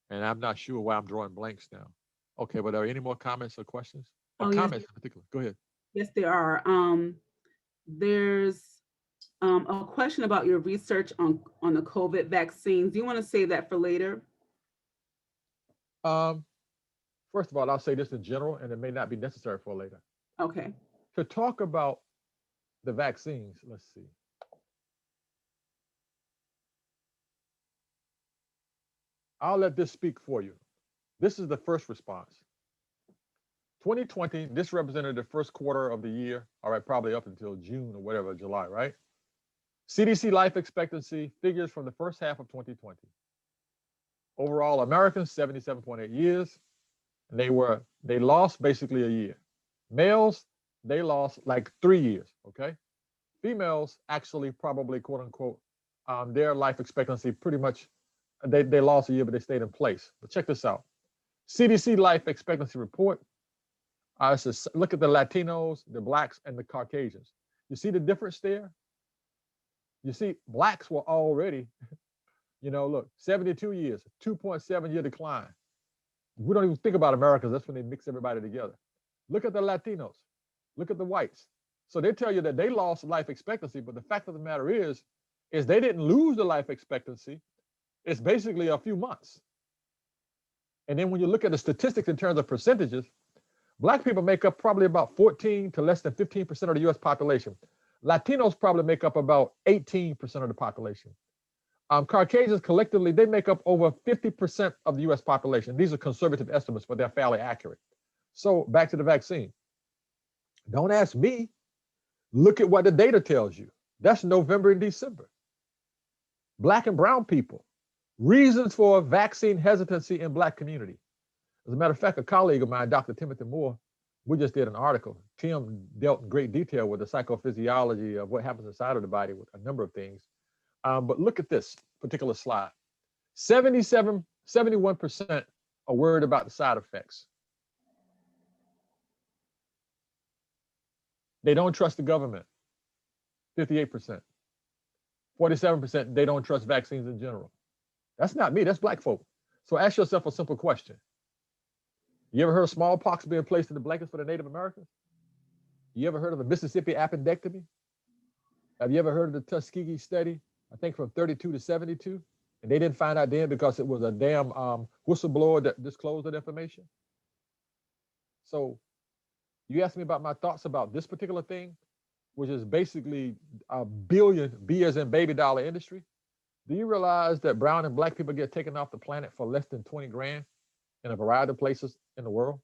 And I'm not sure why I'm drawing blanks now. Okay, but are there any more comments or questions? Or comments in particular? Go ahead. Yes, there are. There's a question about your research on the COVID vaccines. Do you want to say that for later? First of all, I'll say this in general, and it may not be necessary for later. Okay. To talk about the vaccines, let's see. I'll let this speak for you. This is the first response. 2020, this represented the first quarter of the year, all right, probably up until June or whatever, July, right? CDC life expectancy figures from the first half of 2020. Overall, Americans, 77.8 years. And they lost basically a year. Males, they lost like 3 years, okay? Females actually probably, quote unquote, their life expectancy pretty much, they lost a year, but they stayed in place. But check this out. CDC life expectancy report. Look at the Latinos, the Blacks, and the Caucasians. You see the difference there? You see, Blacks were already, look, 72 years, 2.7-year decline. We don't even think about Americans. That's when they mix everybody together. Look at the Latinos. Look at the whites. So they tell you that they lost life expectancy, but the fact of the matter is they didn't lose the life expectancy. It's basically a few months. And then when you look at the statistics in terms of percentages, Black people make up probably about 14 to less than 15% of the US population. Latinos probably make up about 18% of the population. Caucasians collectively, they make up over 50% of the US population. These are conservative estimates, but they're fairly accurate. So back to the vaccine. Don't ask me. Look at what the data tells you. That's November and December. Black and brown people. Reasons for vaccine hesitancy in Black community. As a matter of fact, a colleague of mine, Dr. Timothy Moore, we just did an article. Tim dealt in great detail with the psychophysiology of what happens inside of the body with a number of things. But look at this particular slide. 71% are worried about the side effects. They don't trust the government, 58%. 47%, they don't trust vaccines in general. That's not me, that's Black folk. So ask yourself a simple question. You ever heard of smallpox being placed in the blankets for the Native Americans? You ever heard of the Mississippi appendectomy? Have you ever heard of the Tuskegee study? I think from 32 to 72. And they didn't find out then because it was a damn whistleblower that disclosed that information. So you asked me about my thoughts about this particular thing, which is basically a billion, B as in baby dollar industry. Do you realize that brown and Black people get taken off the planet for less than 20 grand in a variety of places in the world?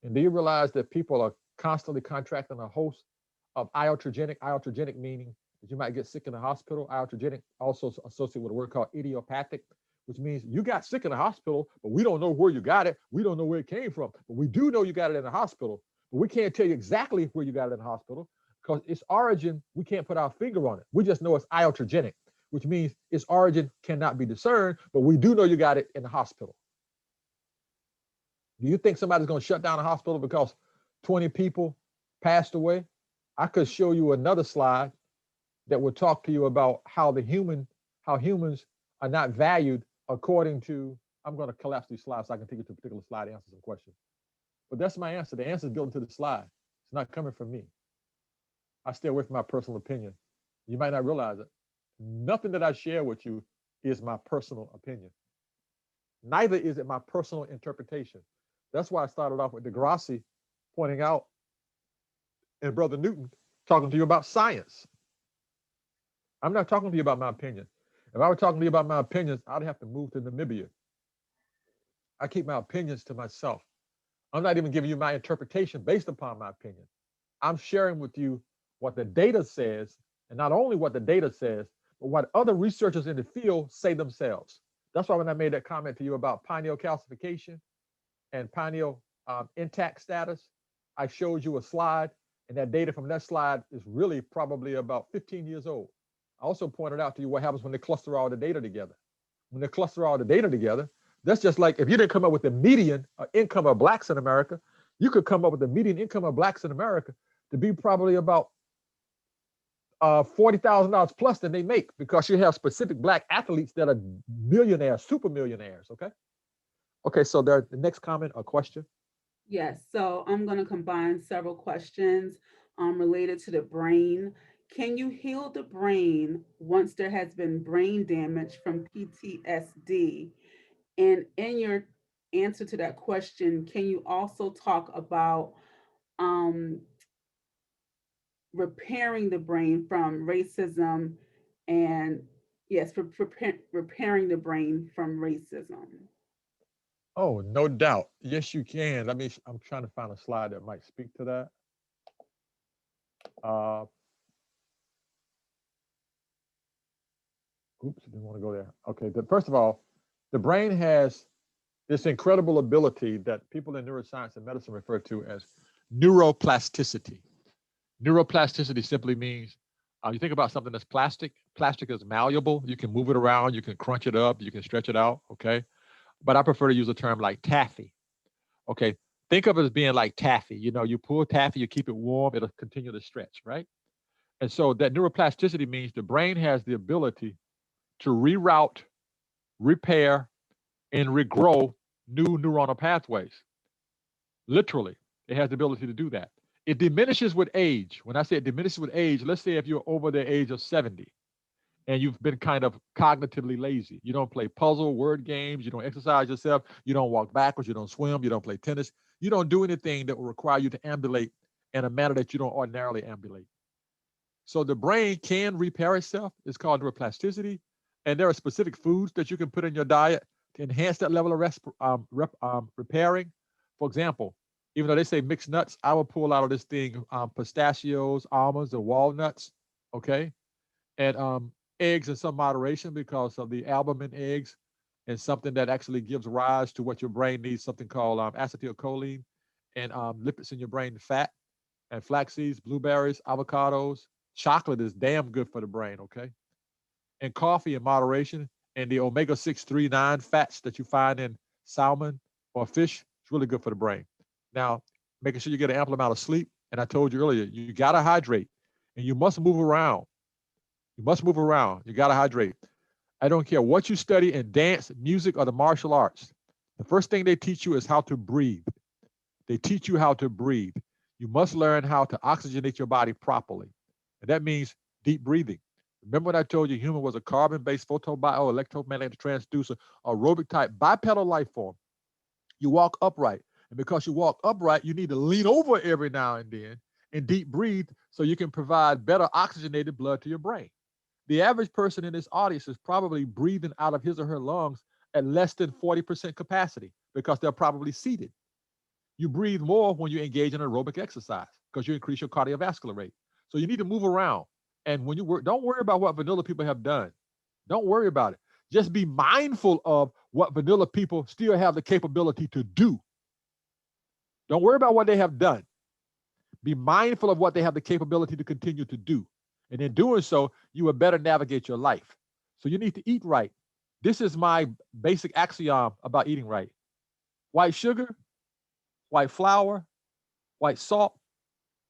And do you realize that people are constantly contracting a host of iatrogenic meaning that you might get sick in the hospital. Iatrogenic also associated with a word called idiopathic, which means you got sick in the hospital, but we don't know where you got it. We don't know where it came from, but we do know you got it in the hospital, but we can't tell you exactly where you got it in the hospital because its origin, we can't put our finger on it. We just know it's iatrogenic, which means its origin cannot be discerned, but we do know you got it in the hospital. Do you think somebody's going to shut down a hospital because 20 people passed away? I could show you another slide that will talk to you about how humans are not valued according to, I'm going to collapse these slides so I can take you to a particular slide and answer some questions. But that's my answer. The answer is built into the slide. It's not coming from me. I stay away from my personal opinion. You might not realize it. Nothing that I share with you is my personal opinion. Neither is it my personal interpretation. That's why I started off with Degrassi pointing out, and Brother Newton talking to you about science. I'm not talking to you about my opinion. If I were talking to you about my opinions, I'd have to move to Namibia. I keep my opinions to myself. I'm not even giving you my interpretation based upon my opinion. I'm sharing with you what the data says, and not only what the data says, but what other researchers in the field say themselves. That's why when I made that comment to you about pineal calcification and pineal intact status, I showed you a slide, and that data from that slide is really probably about 15 years old. I also pointed out to you what happens when they cluster all the data together. When they cluster all the data together, that's just like if you didn't come up with the median income of Blacks in America, you could come up with the median income of Blacks in America to be probably about $40,000 plus than they make, because you have specific Black athletes that are millionaires, super millionaires, okay? Okay, so the next comment or question? Yes, so I'm going to combine several questions related to the brain. Can you heal the brain once there has been brain damage from PTSD? And in your answer to that question, can you also talk about repairing the brain from racism and, yes, repairing the brain from racism? Oh, no doubt. Yes, you can. I'm trying to find a slide that might speak to that. Oops, didn't want to go there. Okay, first of all, the brain has this incredible ability that people in neuroscience and medicine refer to as neuroplasticity. Neuroplasticity simply means, you think about something that's plastic. Plastic is malleable. You can move it around. You can crunch it up. You can stretch it out, okay? But I prefer to use a term like taffy, okay? Think of it as being like taffy. You know, you pull taffy, you keep it warm, it'll continue to stretch, right? And so that neuroplasticity means the brain has the ability to reroute, repair, and regrow new neuronal pathways. Literally, it has the ability to do that. It diminishes with age. When I say it diminishes with age, let's say if you're over the age of 70 and you've been kind of cognitively lazy. You don't play puzzle, word games, you don't exercise yourself, you don't walk backwards, you don't swim, you don't play tennis, you don't do anything that will require you to ambulate in a manner that you don't ordinarily ambulate. So the brain can repair itself. It's called neuroplasticity. And there are specific foods that you can put in your diet to enhance that level of repairing. For example, even though they say mixed nuts, I will pull out of this thing pistachios, almonds, and walnuts, okay? And eggs in some moderation because of the albumin eggs and something that actually gives rise to what your brain needs, something called acetylcholine and lipids in your brain, fat, and flax seeds, blueberries, avocados. Chocolate is damn good for the brain, okay? And coffee in moderation, and the omega-6, 3, 9 fats that you find in salmon or fish is really good for the brain. Now, making sure you get an ample amount of sleep. And I told you earlier, you got to hydrate and you must move around. You must move around. You got to hydrate. I don't care what you study in dance, music, or the martial arts. The first thing they teach you is how to breathe. They teach you how to breathe. You must learn how to oxygenate your body properly. And that means deep breathing. Remember when I told you human was a carbon-based photobioelectromagnetic transducer, aerobic type bipedal life form. You walk upright. And because you walk upright, you need to lean over every now and then and deep breathe so you can provide better oxygenated blood to your brain. The average person in this audience is probably breathing out of his or her lungs at less than 40% capacity because they're probably seated. You breathe more when you engage in aerobic exercise because you increase your cardiovascular rate. So you need to move around. And when you work, don't worry about what vanilla people have done. Don't worry about it. Just be mindful of what vanilla people still have the capability to do. Don't worry about what they have done. Be mindful of what they have the capability to continue to do. And in doing so, you will better navigate your life. So you need to eat right. This is my basic axiom about eating right. White sugar, white flour, white salt,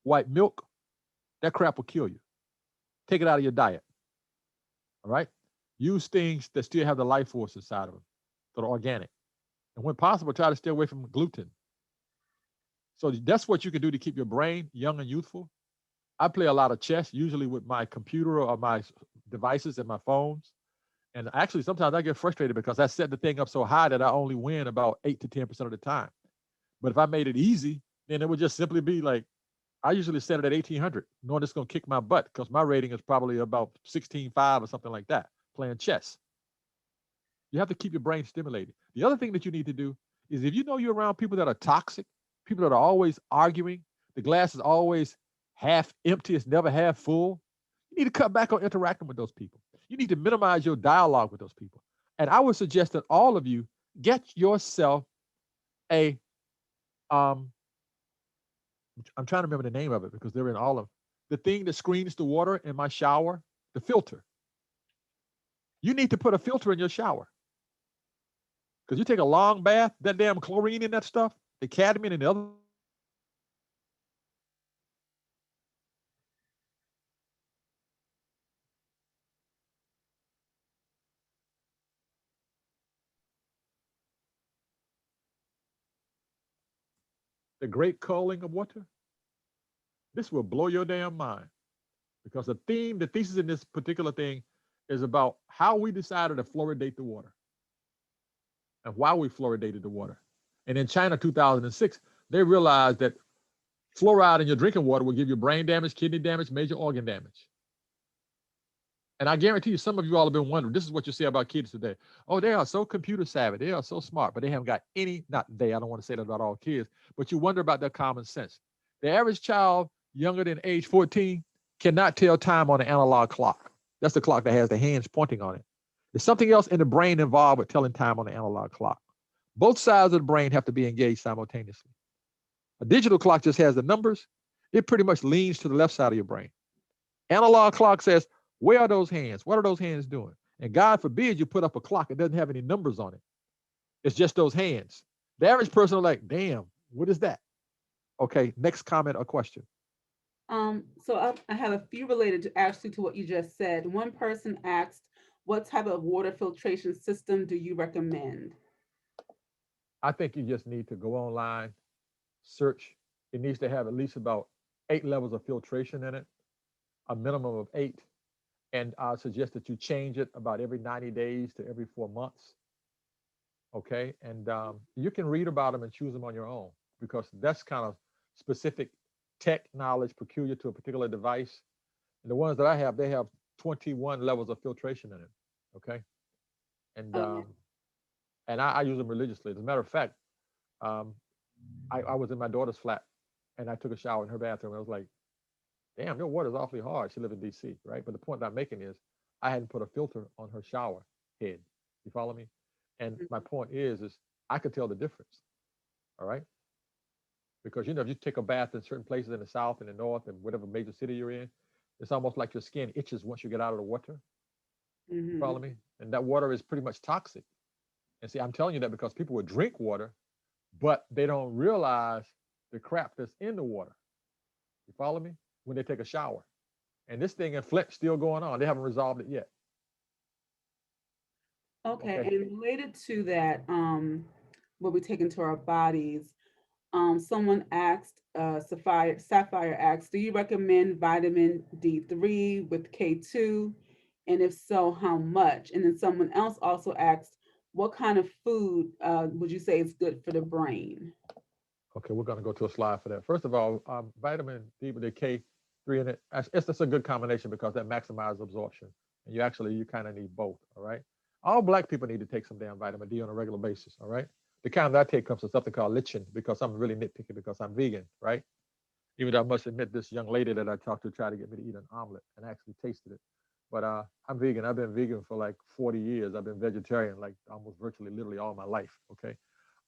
white milk, that crap will kill you. Take it out of your diet. All right? Use things that still have the life force inside of them, that are organic. And when possible, try to stay away from gluten. So that's what you can do to keep your brain young and youthful. I play a lot of chess, usually with my computer or my devices and my phones. And actually, sometimes I get frustrated because I set the thing up so high that I only win about 8 to 10% of the time. But if I made it easy, then it would just simply be like, I usually set it at 1800, knowing it's going to kick my butt because my rating is probably about 16.5 or something like that, playing chess. You have to keep your brain stimulated. The other thing that you need to do is if you know you're around people that are toxic, people that are always arguing, the glass is always half empty, it's never half full, you need to cut back on interacting with those people. You need to minimize your dialogue with those people. And I would suggest that all of you get yourself a I'm trying to remember the name of it because they're in all of the thing that screens the water in my shower, the filter. You need to put a filter in your shower. Because you take a long bath, that damn chlorine in that stuff, the cadmium and the other. The great culling of water. This will blow your damn mind. Because the thesis in this particular thing is about how we decided to fluoridate the water and why we fluoridated the water. And in China, 2006, they realized that fluoride in your drinking water will give you brain damage, kidney damage, major organ damage. And I guarantee you, some of you all have been wondering, this is what you say about kids today. Oh, they are so computer savvy. They are so smart, but they haven't got not they, I don't want to say that about all kids, but you wonder about their common sense. The average child younger than age 14 cannot tell time on an analog clock. That's the clock that has the hands pointing on it. There's something else in the brain involved with telling time on the analog clock. Both sides of the brain have to be engaged simultaneously. A digital clock just has the numbers. It pretty much leans to the left side of your brain. Analog clock says, where are those hands? What are those hands doing? And God forbid you put up a clock. It doesn't have any numbers on it. It's just those hands. The average person is like, damn, what is that? Okay, next comment or question. So I have a few related to actually to what you just said. One person asked, what type of water filtration system do you recommend? I think you just need to go online, search. It needs to have at least about 8 levels of filtration in it, a minimum of 8. And I suggest that you change it about every 90 days to every 4 months. Okay. And you can read about them and choose them on your own because that's kind of specific tech knowledge peculiar to a particular device. And the ones that I have, they have 21 levels of filtration in it. Okay. And Okay. I use them religiously. As a matter of fact, um, I was in my daughter's flat and I took a shower in her bathroom. I was like, damn, your water's awfully hard. She lives in DC, right? But the point I'm making is I hadn't put a filter on her shower head. You follow me? And my point is I could tell the difference. All right. Because if you take a bath in certain places in the south and the north and whatever major city you're in, it's almost like your skin itches once you get out of the water. You follow me? And that water is pretty much toxic. And see, I'm telling you that because people would drink water, but they don't realize the crap that's in the water. You follow me? When they take a shower. And this thing in Flint still going on. They haven't resolved it yet. Okay, Okay. and related to that, what we take into our bodies, someone asked, Sapphire asked, do you recommend vitamin D3 with K2? And if so, how much? And then someone else also asked, what kind of food would you say is good for the brain? Okay, we're going to go to a slide for that. First of all, vitamin D with the K3 in it, it's a good combination because that maximizes absorption. And you kind of need both, all right? All black people need to take some damn vitamin D on a regular basis, all right? The kind that I take comes from something called lichen because I'm really nitpicky because I'm vegan, right? Even though I must admit this young lady that I talked to tried to get me to eat an omelet and I actually tasted it. But I'm vegan. I've been vegan for like 40 years. I've been vegetarian like almost virtually literally all my life, okay?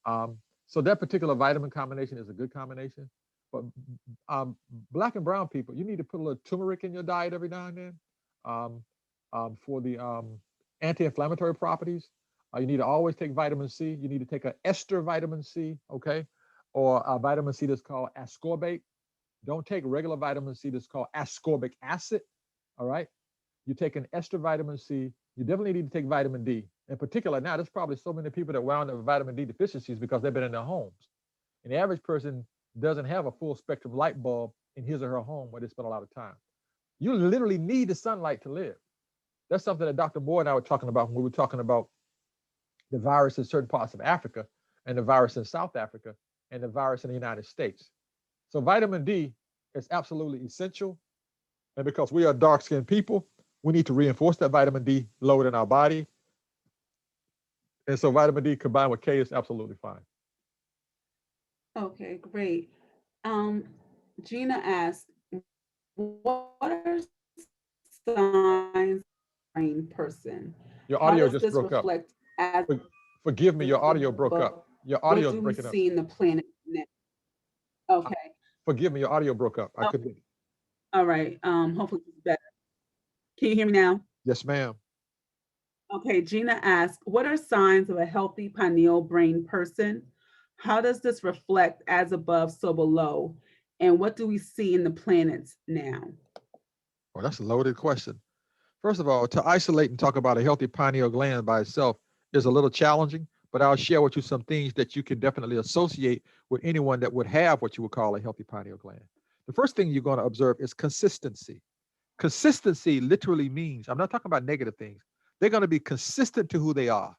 Um, so that particular vitamin combination is a good combination. But um, black and brown people, you need to put a little turmeric in your diet every now and then um, for the anti-inflammatory properties. You need to always take vitamin C. You need to take an ester vitamin C, okay, or a vitamin C that's called ascorbate. Don't take regular vitamin C that's called ascorbic acid, all right? You take an ester vitamin C. You definitely need to take vitamin D. In particular, now there's probably so many people that wound up with vitamin D deficiencies because they've been in their homes. And the average person doesn't have a full spectrum light bulb in his or her home where they spend a lot of time. You literally need the sunlight to live. That's something that Dr. Moore and I were talking about when we were talking about the virus in certain parts of Africa and the virus in South Africa and the virus in the United States. So vitamin D is absolutely essential. And because we are dark-skinned people, we need to reinforce that vitamin D load in our body. And so vitamin D combined with K is absolutely fine. Okay, great. Um, Gina asked, what are signs brain person? Your How audio does just this broke up. reflect as Forgive me, your audio broke above? up. Your What audio is do we breaking up. see in the planet now? Uh, Okay. Forgive me, your audio broke up. I Oh, couldn't. all right. Hopefully it's better. Can you hear me now? Yes, ma'am. Okay, Gina asked, what are signs of a healthy pineal brain person? How does this reflect as above, so below? And what do we see in the planets now? Well, that's a loaded question. First of all, to isolate and talk about a healthy pineal gland by itself is a little challenging, but I'll share with you some things that you can definitely associate with anyone that would have what you would call a healthy pineal gland. The first thing you're going to observe is consistency. Consistency literally means, I'm not talking about negative things, they're going to be consistent to who they are.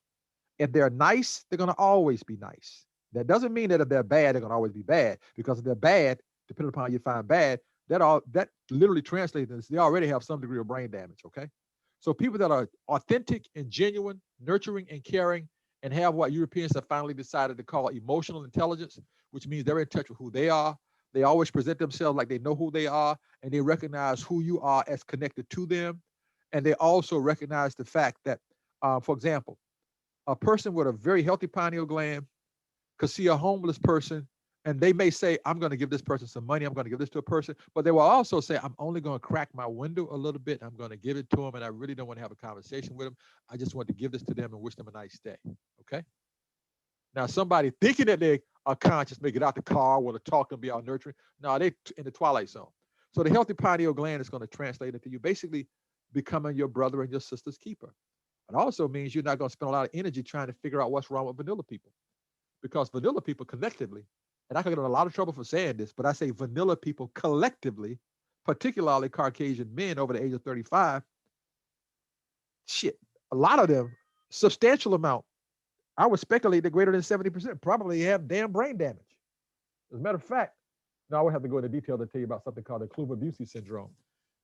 If they're nice, they're going to always be nice. That doesn't mean that if they're bad, they're going to always be bad. Because if they're bad, depending upon how you find bad, that literally translates as they already have some degree of brain damage. Okay, so people that are authentic and genuine, nurturing and caring, and have what Europeans have finally decided to call emotional intelligence, which means they're in touch with who they are. They always present themselves like they know who they are, and they recognize who you are as connected to them, and they also recognize the fact that, for example, a person with a very healthy pineal gland could see a homeless person and they may say, I'm going to give this person some money. I'm going to give this to a person. But they will also say, I'm only going to crack my window a little bit. I'm going to give it to them. And I really don't want to have a conversation with them. I just want to give this to them and wish them a nice day. Okay. Now, somebody thinking that they are conscious may get out the car, want to talk to them, be all nurturing. No, they in the twilight zone. So the healthy pineal gland is going to translate into you basically becoming your brother and your sister's keeper. It also means you're not going to spend a lot of energy trying to figure out what's wrong with vanilla people. Because vanilla people collectively, and I could get in a lot of trouble for saying this, but I say vanilla people collectively, particularly Caucasian men over the age of 35, shit, a lot of them, substantial amount, I would speculate that greater than 70% probably have damn brain damage. As a matter of fact, now I would have to go into detail to tell you about something called the Kluver-Bucy syndrome,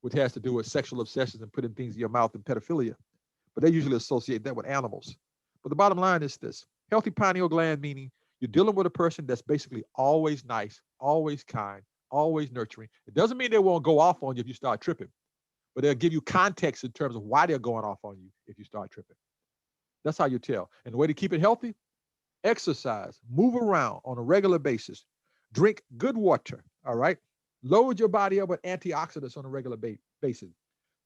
which has to do with sexual obsessions and putting things in your mouth and pedophilia. but they usually associate that with animals. But the bottom line is this: healthy pineal gland, meaning you're dealing with a person that's basically always nice, always kind, always nurturing. It doesn't mean they won't go off on you if you start tripping, but they'll give you context in terms of why they're going off on you if you start tripping. That's how you tell. And the way to keep it healthy: exercise, move around on a regular basis, drink good water, all right? Load your body up with antioxidants on a regular basis.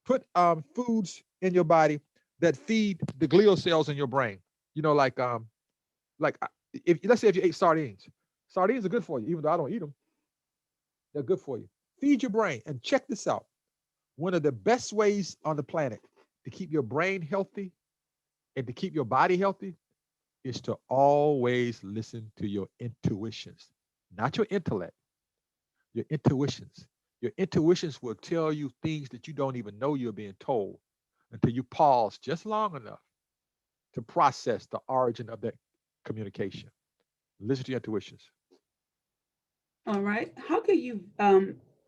Put foods in your body that feed the glial cells in your brain. You know, like if let's say if you ate sardines, sardines are good for you, even though I don't eat them. They're good for you. Feed your brain. And check this out: one of the best ways on the planet to keep your brain healthy and to keep your body healthy is to always listen to your intuitions, not your intellect, your intuitions. Your intuitions will tell you things that you don't even know you're being told until you pause just long enough to process the origin of that communication. Listen to your intuitions. All right. How can you,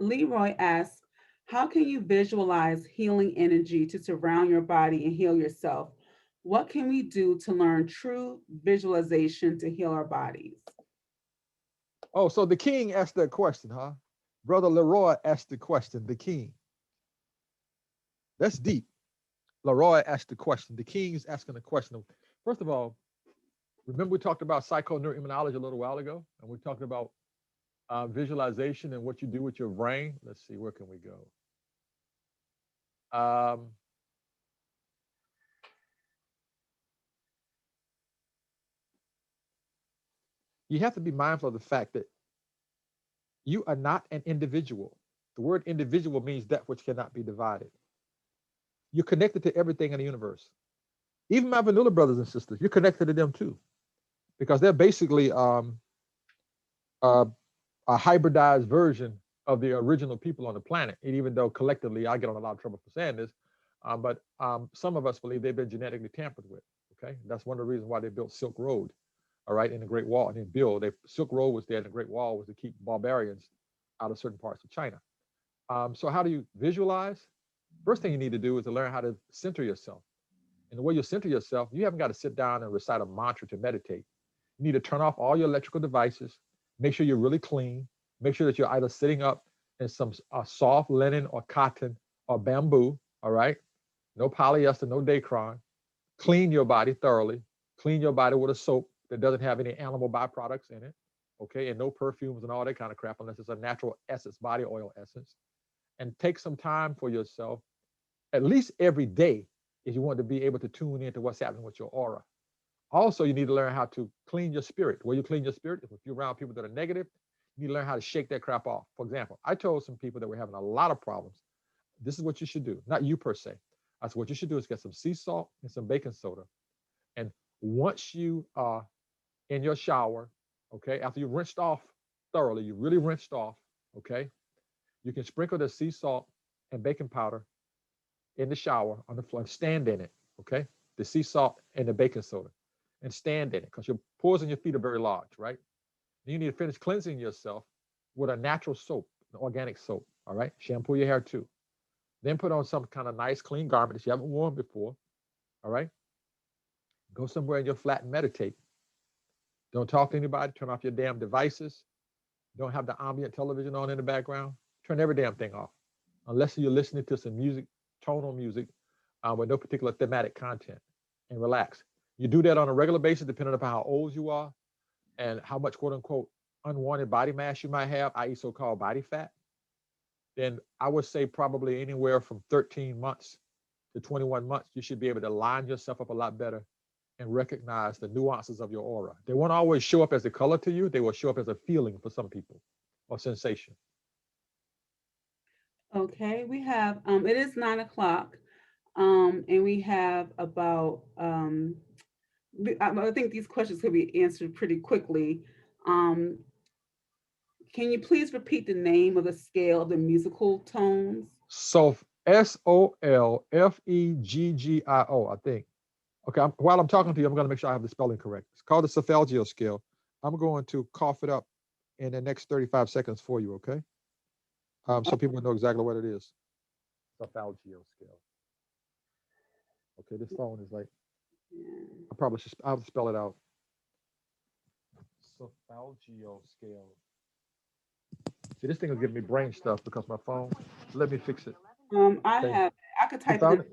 Leroy asks, how can you visualize healing energy to surround your body and heal yourself? What can we do to learn true visualization to heal our bodies? Oh, so the king asked that question, huh? Brother Leroy asked the question, the king. That's deep. Leroy asked the question. The king is asking the question. First of all, remember we talked about psychoneuroimmunology a little while ago, and we talked about visualization and what you do with your brain. Let's see, where can we go? Um, you have to be mindful of the fact that you are not an individual. The word individual means that which cannot be divided. You're connected to everything in the universe. Even my vanilla brothers and sisters, you're connected to them too, because they're basically uh, a hybridized version of the original people on the planet. And even though collectively I get on a lot of trouble for saying this, but some of us believe they've been genetically tampered with. Okay, that's one of the reasons why they built Silk Road, all right, in the Great Wall. And Silk Road was there, and the Great Wall was to keep barbarians out of certain parts of China. So how do you visualize? First thing you need to do is to learn how to center yourself. And the way you center yourself, you haven't got to sit down and recite a mantra to meditate. You need to turn off all your electrical devices. Make sure you're really clean. Make sure that you're either sitting up in some soft linen or cotton or bamboo, all right? No polyester, no dacron. Clean your body thoroughly. Clean your body with a soap that doesn't have any animal byproducts in it, okay? And no perfumes and all that kind of crap unless it's a natural essence, body oil essence. And take some time for yourself, at least every day, if you want to be able to tune into what's happening with your aura. Also, you need to learn how to clean your spirit. Where you clean your spirit, if you're around people that are negative, you need to learn how to shake that crap off. For example, I told some people that were having a lot of problems, this is what you should do. Not you per se. I said, what you should do is get some sea salt and some baking soda. And once you are in your shower, okay, after you've rinsed off thoroughly, you really rinsed off, okay, you can sprinkle the sea salt and baking powder in the shower on the floor and stand in it, okay? The sea salt and the baking soda, and stand in it because your pores in your feet are very large, right? Then you need to finish cleansing yourself with a natural soap, an organic soap, all right? Shampoo your hair too. Then put on some kind of nice clean garment that you haven't worn before, all right? Go somewhere in your flat and meditate. Don't talk to anybody. Turn off your damn devices. Don't have the ambient television on in the background. Turn every damn thing off, unless you're listening to some music, tonal music, with no particular thematic content, and relax. You do that on a regular basis, depending upon how old you are and how much quote unquote unwanted body mass you might have, i.e., so called body fat. Then I would say probably anywhere from 13 months to 21 months, you should be able to line yourself up a lot better and recognize the nuances of your aura. They won't always show up as a color to you, they will show up as a feeling for some people or sensation. Okay, we have, it is 9 o'clock, and we have about, I think these questions could be answered pretty quickly. Um, can you please repeat the name of the scale of the musical tones? So Solfeggio, I think. Okay, while I'm talking to you, I'm going to make sure I have the spelling correct. It's called the Solfeggio scale. I'm going to cough it up in the next 35 seconds for you, okay? So people know exactly what it is. Solfeggio scale. Okay, this phone is like, I'll spell it out. Cephalgio scale. See, this thing is giving me brain stuff because my phone. Let me fix it. I Okay, have. I could you type it in. found it?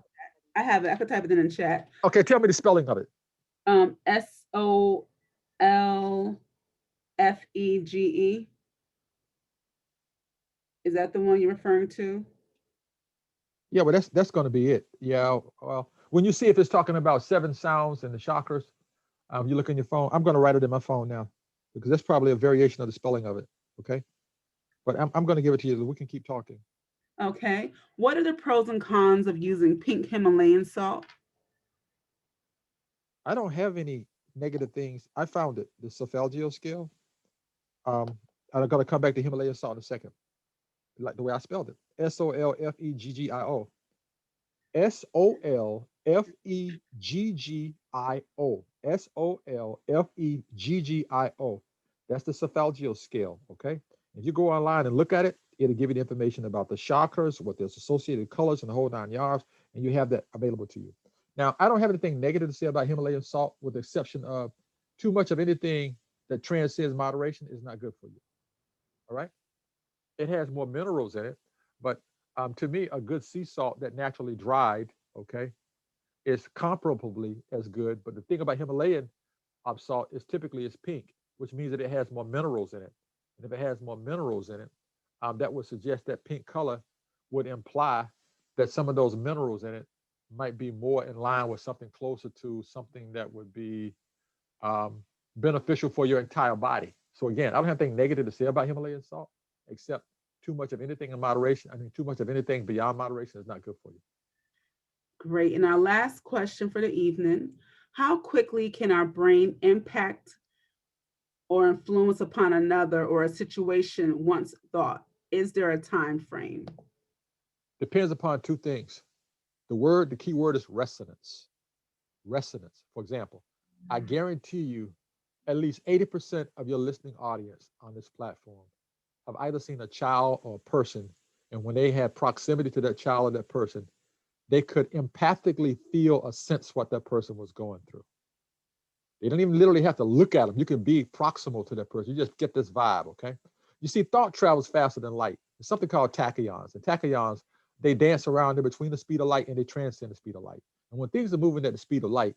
I have it. I could type it in the chat. Okay, tell me the spelling of it. SOLFEGE. Is that the one you're referring to? Yeah, well, that's going to be it. Yeah. Well, when you see if it's talking about 7 sounds and the chakras, you look in your phone. I'm going to write it in my phone now because that's probably a variation of the spelling of it. Okay. But I'm going to give it to you. We can keep talking. Okay. What are the pros and cons of using pink Himalayan salt? I don't have any negative things. I found it, the Cephalgio scale. Um, I'm going to come back to Himalayan salt in a second, like the way I spelled it. SOLFEGGIO. SOLFEGGIO. SOLFEGGIO. That's the Cephalgio scale. Okay. If you go online and look at it, it'll give you the information about the chakras, what there's associated colors, and the whole 9 yards, and you have that available to you. Now, I don't have anything negative to say about Himalayan salt, with the exception of too much of anything that transcends moderation is not good for you. All right. It has more minerals in it, but to me, a good sea salt that naturally dried, okay, is comparably as good. But the thing about Himalayan salt is typically it's pink, which means that it has more minerals in it. And if it has more minerals in it, that would suggest that pink color would imply that some of those minerals in it might be more in line with something closer to something that would be um, beneficial for your entire body. So again, I don't have anything negative to say about Himalayan salt, except too much of anything in moderation. I mean, too much of anything beyond moderation is not good for you. Great. And our last question for the evening: how quickly can our brain impact or influence upon another or a situation once thought? Is there a time frame? Depends upon two things. The key word is resonance. Resonance. For example, I guarantee you at least 80% of your listening audience on this platform have either seen a child or a person, and when they had proximity to that child or that person, they could empathically feel a sense what that person was going through. They don't even literally have to look at them. You can be proximal to that person. You just get this vibe, okay? You see, thought travels faster than light. There's something called tachyons. And tachyons, they dance around in between the speed of light and they transcend the speed of light. And when things are moving at the speed of light,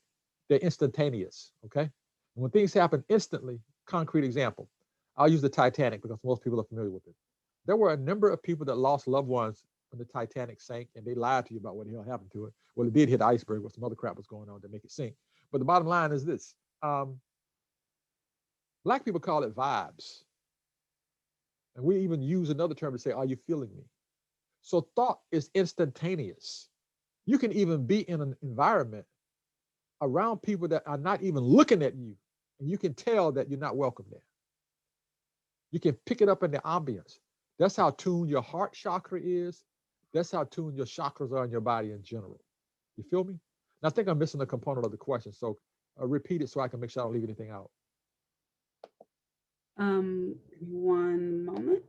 they're instantaneous, okay? And when things happen instantly, concrete example, I'll use the Titanic because most people are familiar with it. There were a number of people that lost loved ones when the Titanic sank, and they lied to you about what the hell happened to it. Well, it did hit the iceberg, but some other crap was going on to make it sink. But the bottom line is this: um, Black people call it vibes. And we even use another term to say, are you feeling me? So thought is instantaneous. You can even be in an environment around people that are not even looking at you, and you can tell that you're not welcome there. You can pick it up in the ambience. That's how tuned your heart chakra is. That's how tuned your chakras are in your body in general. You feel me? And I think I'm missing a component of the question. So repeat it so I can make sure I don't leave anything out. One moment.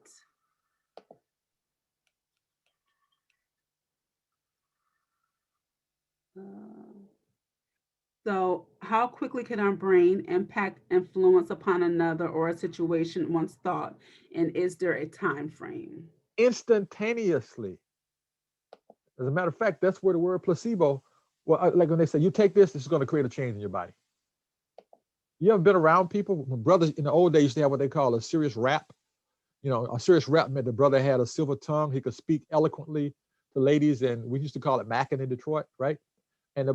So, how quickly can our brain impact, influence upon another or a situation once thought? And is there a time frame? Instantaneously. As a matter of fact, that's where the word placebo, well, like when they say, you take this is going to create a change in your body. You ever been around people? When brothers in the old days used to have what they call a serious rap. You know, a serious rap meant the brother had a silver tongue. He could speak eloquently to ladies, and we used to call it macking in Detroit, right? And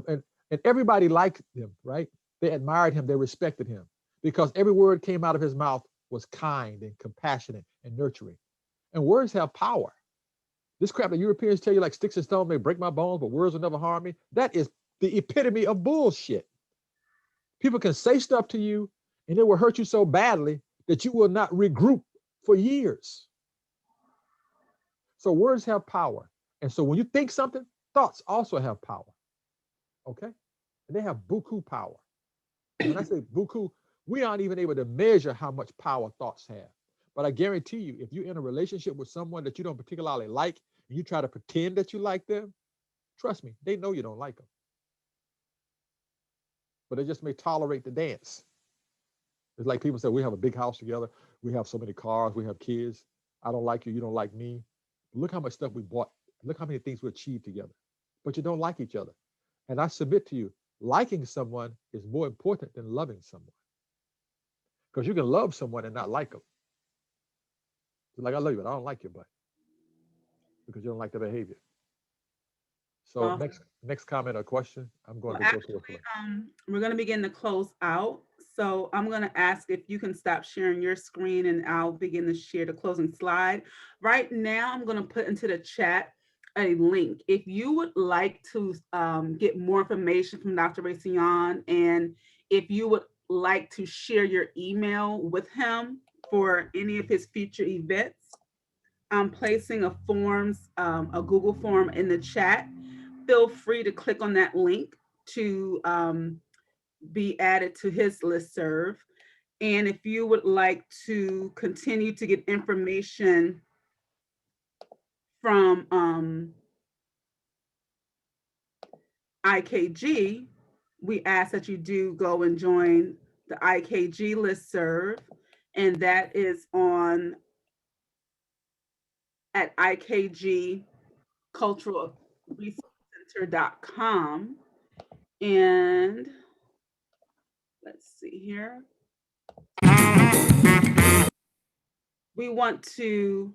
everybody liked him, right? They admired him, they respected him because every word came out of his mouth was kind and compassionate and nurturing. And words have power. This crap that Europeans tell you like sticks and stones may break my bones, but words will never harm me. That is the epitome of bullshit. People can say stuff to you and it will hurt you so badly that you will not regroup for years. So words have power. And so when you think something, thoughts also have power. Okay? And they have buku power. And when I say buku, we aren't even able to measure how much power thoughts have. But I guarantee you, if you're in a relationship with someone that you don't particularly like and you try to pretend that you like them, trust me, they know you don't like them. but they just may tolerate the dance. It's like people say, we have a big house together. We have so many cars. We have kids. I don't like you. You don't like me. Look how much stuff we bought. Look how many things we achieved together. But you don't like each other. And I submit to you, liking someone is more important than loving someone. Because you can love someone and not like them. Like, I love you, but I don't like you, but because you don't like the behavior. So Well, next comment or question, I'm going well, to go to a actually, we're going to begin to close out. So I'm going to ask if you can stop sharing your screen and I'll begin to share the closing slide. Right now, I'm going to put into the chat a link. If you would like to get more information from Dr. Rasayon, and if you would like to share your email with him for any of his future events, I'm placing a Google form in the chat. Feel free to click on that link to be added to his listserv. And if you would like to continue to get information from IKG, we ask that you do go and join the IKG listserv, and that is on at ikgculturalresourcecenter.com. And let's see here. We want to,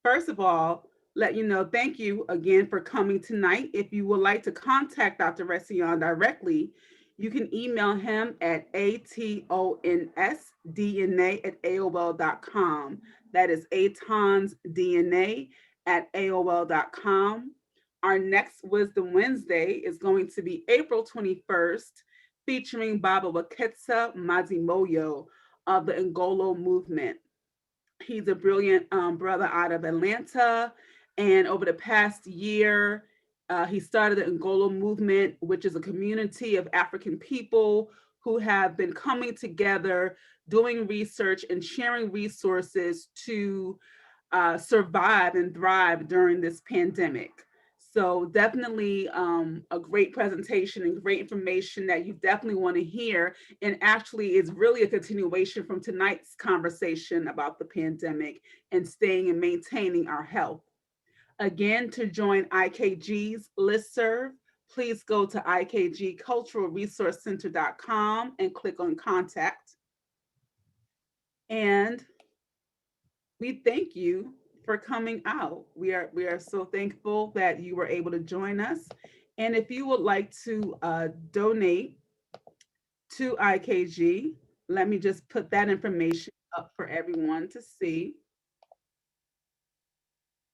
first of all, let you know, thank you again for coming tonight. If you would like to contact Dr. Rasayon directly, you can email him at atonsdna@aol.com. That is atonsdna@aol.com. Our next Wisdom Wednesday is going to be April 21st, featuring Baba Waketsa Mazimoyo of the Ngolo movement. He's a brilliant brother out of Atlanta. And over the past year, he started the Ngolo movement, which is a community of African people who have been coming together, doing research and sharing resources to survive and thrive during this pandemic. So definitely a great presentation and great information that you definitely want to hear. And actually is really a continuation from tonight's conversation about the pandemic and staying and maintaining our health. Again, to join IKG's listserv, please go to ikgculturalresourcecenter.com and click on contact. And we thank you for coming out. We are so thankful that you were able to join us. And if you would like to donate to IKG, let me just put that information up for everyone to see.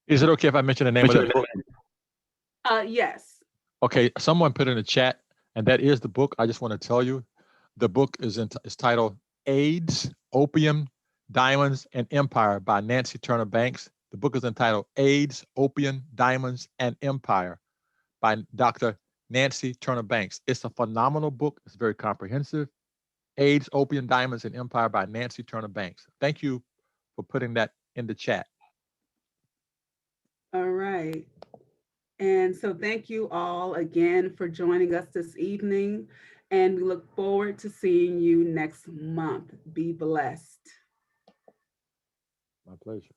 Is it okay if I mention the name of the book? Yes. Okay, someone put in the chat, and that is the book. I just want to tell you, the book is titled AIDS, Opium, Diamonds, and Empire by Nancy Turner Banks. The book is entitled AIDS, Opium, Diamonds, and Empire by Dr. Nancy Turner Banks. It's a phenomenal book. It's very comprehensive. AIDS, Opium, Diamonds, and Empire by Nancy Turner Banks. Thank you for putting that in the chat. All right. And so thank you all again for joining us this evening. And we look forward to seeing you next month. Be blessed. My pleasure.